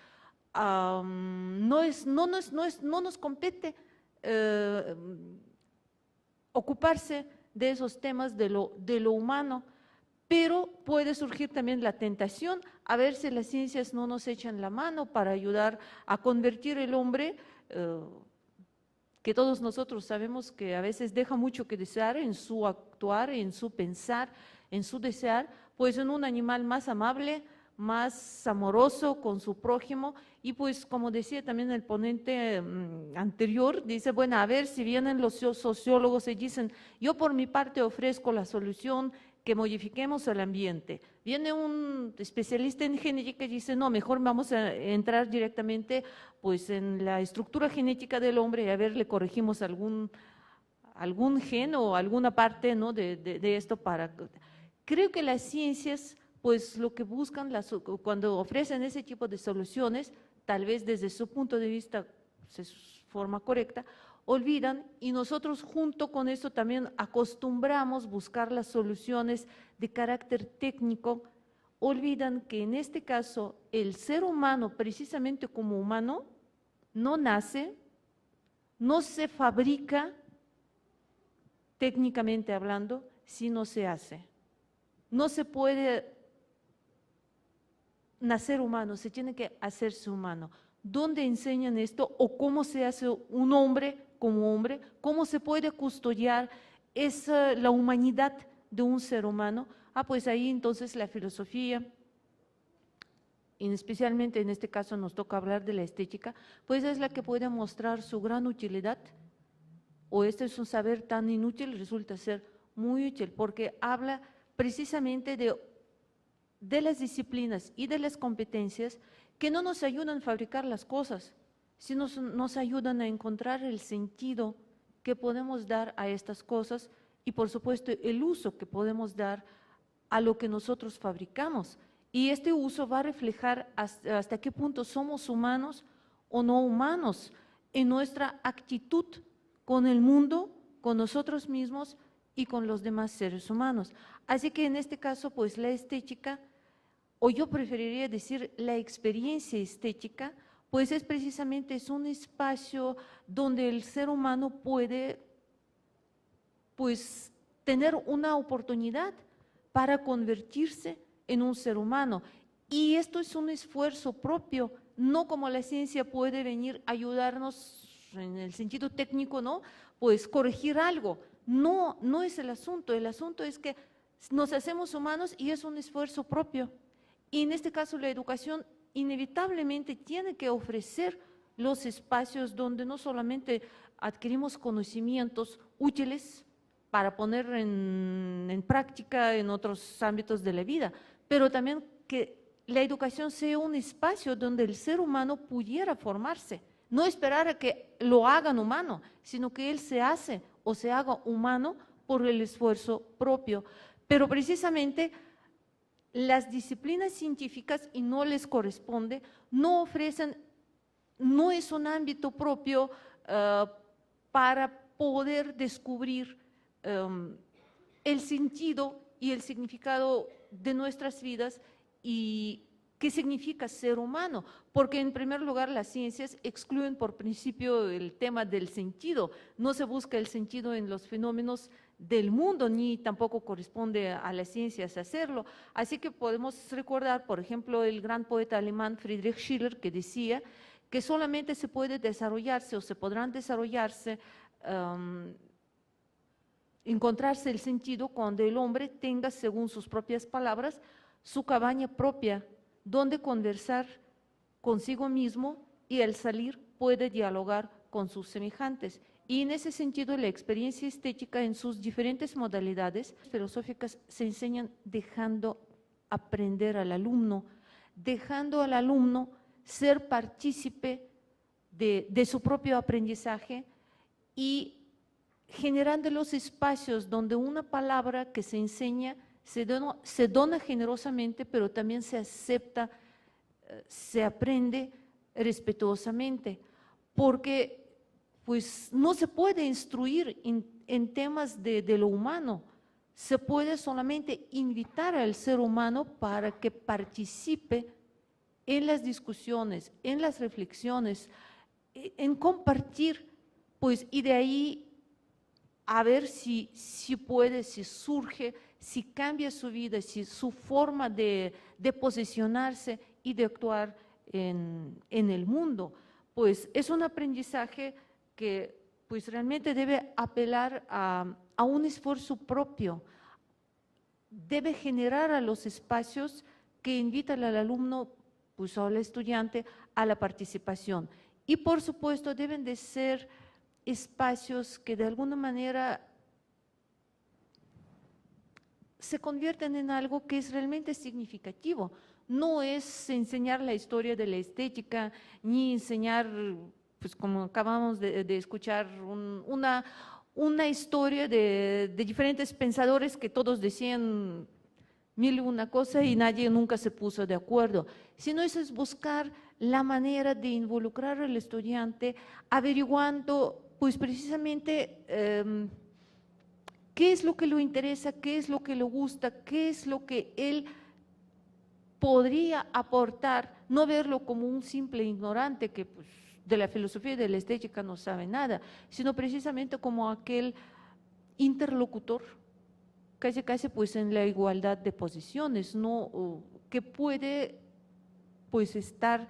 compete ocuparse de esos temas de lo humano, pero puede surgir también la tentación a ver si las ciencias no nos echan la mano para ayudar a convertir el hombre, que todos nosotros sabemos que a veces deja mucho que desear en su actuar, en su pensar, en su desear, pues en un animal más amable, más amoroso con su prójimo. Y pues como decía también el ponente anterior, dice, bueno, a ver si vienen los sociólogos y dicen, yo por mi parte ofrezco la solución, que modifiquemos el ambiente. Viene un especialista en genética y dice, no, mejor vamos a entrar directamente pues en la estructura genética del hombre y a ver, le corregimos algún gen o alguna parte, ¿no?, de esto para… Creo que las ciencias, pues lo que buscan cuando ofrecen ese tipo de soluciones, tal vez desde su punto de vista, de forma correcta, olvidan, y nosotros junto con eso también acostumbramos buscar las soluciones de carácter técnico, olvidan que en este caso el ser humano, precisamente como humano, no nace, no se fabrica, técnicamente hablando, sino se hace. No se puede nacer humano, se tiene que hacerse humano. ¿Dónde enseñan esto o cómo se hace un hombre como hombre? ¿Cómo se puede custodiar la humanidad de un ser humano? Pues ahí entonces la filosofía, y especialmente en este caso nos toca hablar de la estética, pues es la que puede mostrar su gran utilidad, o este es un saber tan inútil, resulta ser muy útil, porque habla precisamente de las disciplinas y de las competencias que no nos ayudan a fabricar las cosas, sino nos ayudan a encontrar el sentido que podemos dar a estas cosas y por supuesto el uso que podemos dar a lo que nosotros fabricamos. Y este uso va a reflejar hasta qué punto somos humanos o no humanos en nuestra actitud con el mundo, con nosotros mismos y con los demás seres humanos. Así que en este caso, pues la estética, o yo preferiría decir la experiencia estética, pues es precisamente un espacio donde el ser humano puede pues tener una oportunidad para convertirse en un ser humano. Y esto es un esfuerzo propio, no como la ciencia puede venir a ayudarnos en el sentido técnico, ¿no? Pues corregir algo. No, no es el asunto es que nos hacemos humanos y es un esfuerzo propio. Y en este caso la educación inevitablemente tiene que ofrecer los espacios donde no solamente adquirimos conocimientos útiles para poner en práctica en otros ámbitos de la vida, pero también que la educación sea un espacio donde el ser humano pudiera formarse, no esperar a que lo hagan humano, sino que él se hace o se haga humano por el esfuerzo propio. Pero precisamente las disciplinas científicas, y no les corresponde, no ofrecen, no es un ámbito propio para poder descubrir el sentido y el significado de nuestras vidas y qué significa ser humano, porque en primer lugar las ciencias excluyen por principio el tema del sentido, no se busca el sentido en los fenómenos del mundo, ni tampoco corresponde a las ciencias hacerlo. Así que podemos recordar, por ejemplo, el gran poeta alemán Friedrich Schiller, que decía que solamente se puede desarrollarse o se podrán desarrollarse, encontrarse el sentido cuando el hombre tenga, según sus propias palabras, su cabaña propia, donde conversar consigo mismo y al salir puede dialogar con sus semejantes. Y en ese sentido, la experiencia estética en sus diferentes modalidades filosóficas se enseñan dejando aprender al alumno, dejando al alumno ser partícipe de su propio aprendizaje y generando los espacios donde una palabra que se enseña se dona generosamente, pero también se acepta, se aprende respetuosamente, porque pues no se puede instruir en temas de lo humano, se puede solamente invitar al ser humano para que participe en las discusiones, en las reflexiones, en compartir, pues, y de ahí a ver si puede, si surge, si cambia su vida, si su forma de posicionarse y de actuar en el mundo. Pues es un aprendizaje que pues realmente debe apelar a un esfuerzo propio, debe generar a los espacios que invitan al alumno, pues al estudiante, a la participación. Y por supuesto deben de ser espacios que de alguna manera se convierten en algo que es realmente significativo. No es enseñar la historia de la estética, ni enseñar, pues como acabamos de escuchar, una historia de diferentes pensadores que todos decían mil y una cosa y nadie nunca se puso de acuerdo, sino eso es buscar la manera de involucrar al estudiante averiguando pues precisamente qué es lo que le interesa, qué es lo que le gusta, qué es lo que él podría aportar, no verlo como un simple ignorante que pues, de la filosofía y de la estética no sabe nada, sino precisamente como aquel interlocutor, casi pues en la igualdad de posiciones, ¿no? Que puede pues estar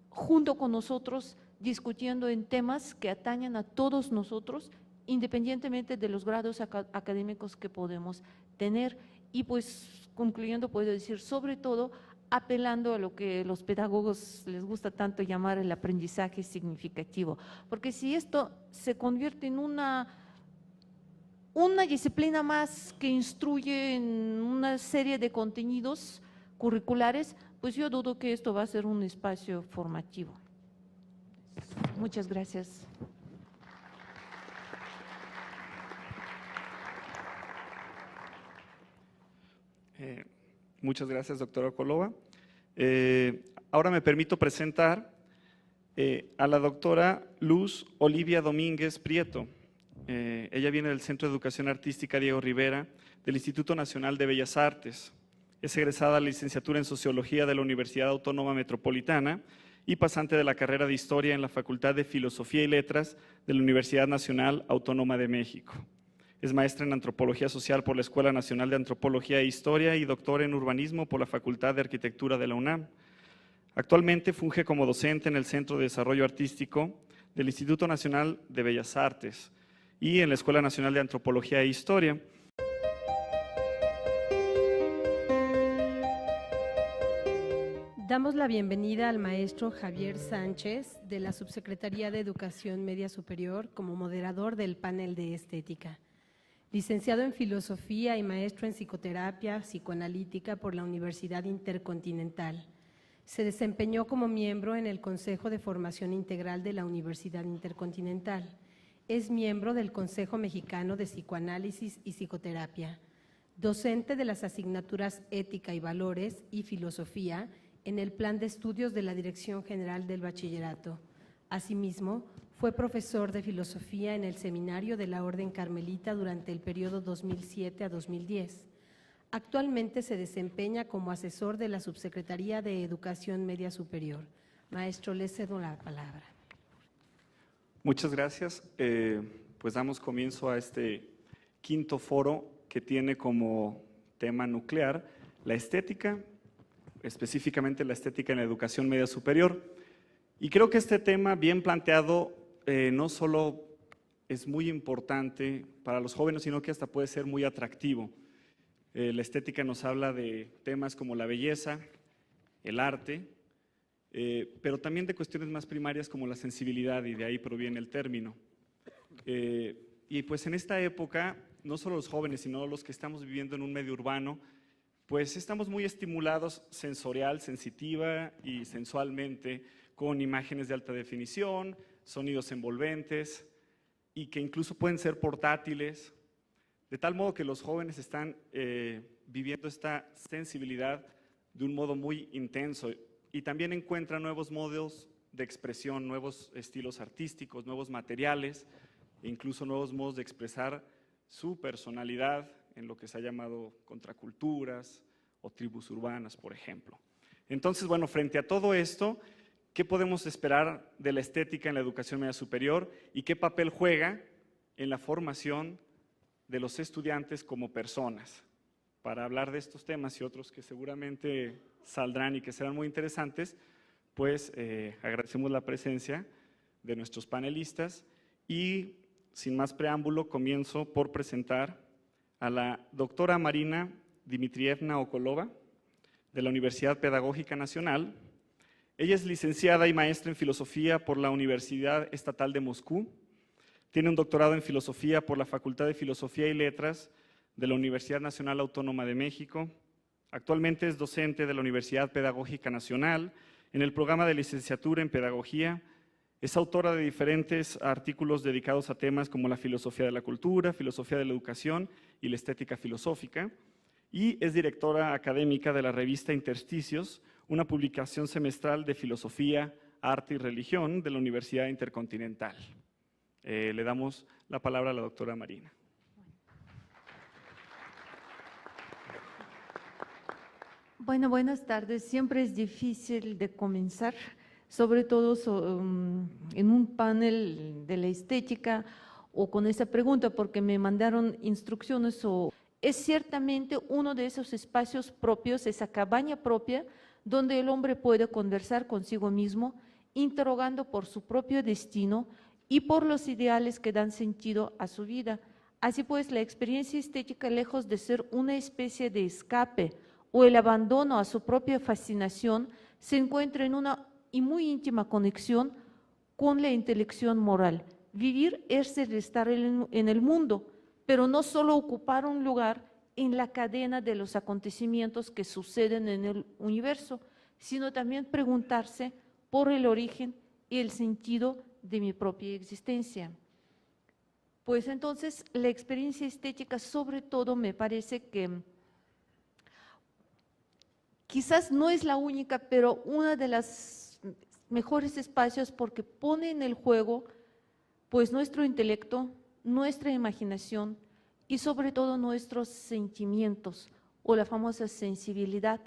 junto con nosotros discutiendo en temas que atañen a todos nosotros, independientemente de los grados académicos que podemos tener. Y pues concluyendo puedo decir, sobre todo, apelando a lo que los pedagogos les gusta tanto llamar el aprendizaje significativo, porque si esto se convierte en una disciplina más que instruye en una serie de contenidos curriculares, pues yo dudo que esto va a ser un espacio formativo. Muchas gracias. Muchas gracias, doctora Okolova. Ahora me permito presentar a la doctora Luz Olivia Domínguez Prieto. Ella viene del Centro de Educación Artística Diego Rivera, del Instituto Nacional de Bellas Artes. Es egresada de la licenciatura en Sociología de la Universidad Autónoma Metropolitana y pasante de la carrera de Historia en la Facultad de Filosofía y Letras de la Universidad Nacional Autónoma de México. Es maestra en Antropología Social por la Escuela Nacional de Antropología e Historia y doctora en Urbanismo por la Facultad de Arquitectura de la UNAM. Actualmente funge como docente en el Centro de Desarrollo Artístico del Instituto Nacional de Bellas Artes y en la Escuela Nacional de Antropología e Historia. Damos la bienvenida al maestro Javier Sánchez de la Subsecretaría de Educación Media Superior como moderador del panel de estética. Licenciado en Filosofía y maestro en Psicoterapia Psicoanalítica por la Universidad Intercontinental. Se desempeñó como miembro en el Consejo de Formación Integral de la Universidad Intercontinental. Es miembro del Consejo Mexicano de Psicoanálisis y Psicoterapia. Docente de las asignaturas Ética y Valores y Filosofía en el Plan de Estudios de la Dirección General del Bachillerato. Asimismo, fue profesor de Filosofía en el Seminario de la Orden Carmelita durante el periodo 2007 a 2010. Actualmente se desempeña como asesor de la Subsecretaría de Educación Media Superior. Maestro, le cedo la palabra. Muchas gracias. Pues damos comienzo a este quinto foro que tiene como tema nuclear la estética, específicamente la estética en la educación media superior. Y creo que este tema bien planteado no solo es muy importante para los jóvenes, sino que hasta puede ser muy atractivo. La estética nos habla de temas como la belleza, el arte, pero también de cuestiones más primarias como la sensibilidad, y de ahí proviene el término. Y pues en esta época, no solo los jóvenes, sino los que estamos viviendo en un medio urbano, pues estamos muy estimulados sensorial, sensitiva y sensualmente, con imágenes de alta definición, sonidos envolventes, y que incluso pueden ser portátiles, de tal modo que los jóvenes están viviendo esta sensibilidad de un modo muy intenso, y también encuentran nuevos modos de expresión, nuevos estilos artísticos, nuevos materiales, e incluso nuevos modos de expresar su personalidad en lo que se ha llamado contraculturas o tribus urbanas, por ejemplo. Entonces, bueno, frente a todo esto, ¿qué podemos esperar de la estética en la educación media superior y qué papel juega en la formación de los estudiantes como personas? Para hablar de estos temas y otros que seguramente saldrán y que serán muy interesantes, pues agradecemos la presencia de nuestros panelistas y, sin más preámbulo, comienzo por presentar a la doctora Marina Dmitrievna Okolova, de la Universidad Pedagógica Nacional. Ella es licenciada y maestra en filosofía por la Universidad Estatal de Moscú. Tiene un doctorado en filosofía por la Facultad de Filosofía y Letras de la Universidad Nacional Autónoma de México. Actualmente es docente de la Universidad Pedagógica Nacional en el programa de licenciatura en Pedagogía. Es autora de diferentes artículos dedicados a temas como la filosofía de la cultura, filosofía de la educación y la estética filosófica. Y es directora académica de la revista Intersticios, una publicación semestral de filosofía, arte y religión de la Universidad Intercontinental. Le damos la palabra a la doctora Marina. Bueno, buenas tardes. Siempre es difícil de comenzar, sobre todo en un panel de la estética o con esa pregunta, porque me mandaron instrucciones. Es ciertamente uno de esos espacios propios, esa cabaña propia, donde el hombre puede conversar consigo mismo, interrogando por su propio destino y por los ideales que dan sentido a su vida. Así pues, la experiencia estética, lejos de ser una especie de escape o el abandono a su propia fascinación, se encuentra en una y muy íntima conexión con la intelección moral. Vivir es el estar en el mundo, pero no solo ocupar un lugar en la cadena de los acontecimientos que suceden en el universo, sino también preguntarse por el origen y el sentido de mi propia existencia. Pues entonces la experiencia estética, sobre todo, me parece que quizás no es la única, pero una de las mejores espacios, porque pone en el juego pues nuestro intelecto, nuestra imaginación y sobre todo nuestros sentimientos o la famosa sensibilidad,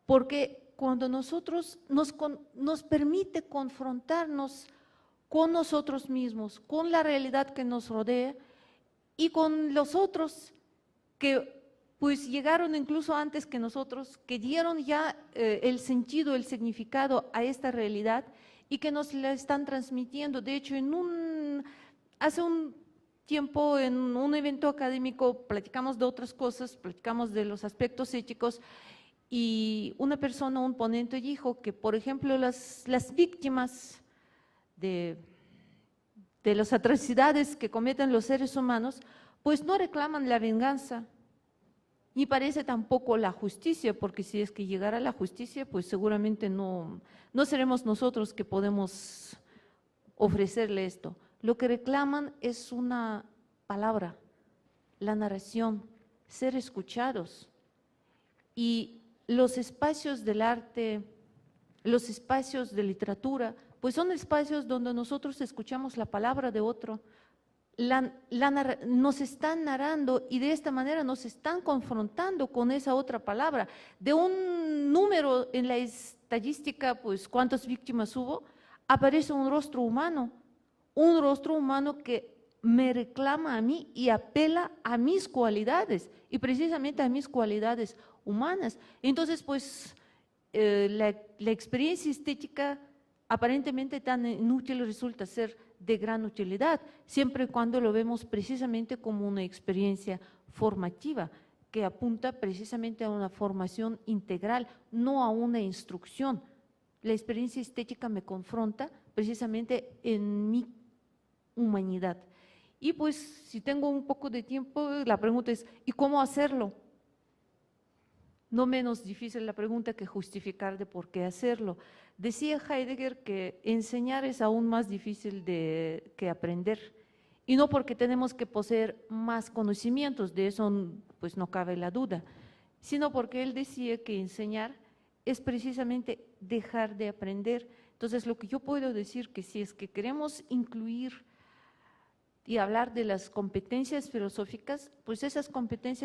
porque cuando nosotros nos permite confrontarnos con nosotros mismos, con la realidad que nos rodea y con los otros que pues llegaron incluso antes que nosotros, que dieron ya el sentido, el significado a esta realidad y que nos la están transmitiendo. De hecho, hace un tiempo en un evento académico platicamos de otras cosas, platicamos de los aspectos éticos y una persona, un ponente dijo que, por ejemplo, las víctimas de las atrocidades que cometen los seres humanos, pues no reclaman la venganza, ni parece tampoco la justicia, porque si es que llegara la justicia, pues seguramente no seremos nosotros que podemos ofrecerle esto. Lo que reclaman es una palabra, la narración, ser escuchados. Y los espacios del arte, los espacios de literatura, pues son espacios donde nosotros escuchamos la palabra de otro, nos están narrando y de esta manera nos están confrontando con esa otra palabra. De un número en la estadística, pues cuántas víctimas hubo, aparece un rostro humano que me reclama a mí y apela a mis cualidades y precisamente a mis cualidades humanas. Entonces, pues la experiencia estética aparentemente tan inútil resulta ser de gran utilidad, siempre y cuando lo vemos precisamente como una experiencia formativa, que apunta precisamente a una formación integral, no a una instrucción. La experiencia estética me confronta precisamente en mi humanidad. Y pues, si tengo un poco de tiempo, la pregunta es, ¿y cómo hacerlo? No menos difícil la pregunta que justificar de por qué hacerlo. Decía Heidegger que enseñar es aún más difícil que aprender, y no porque tenemos que poseer más conocimientos, de eso pues no cabe la duda, sino porque él decía que enseñar es precisamente dejar de aprender. Entonces, lo que yo puedo decir que si es que queremos incluir y hablar de las competencias filosóficas, pues esas competencias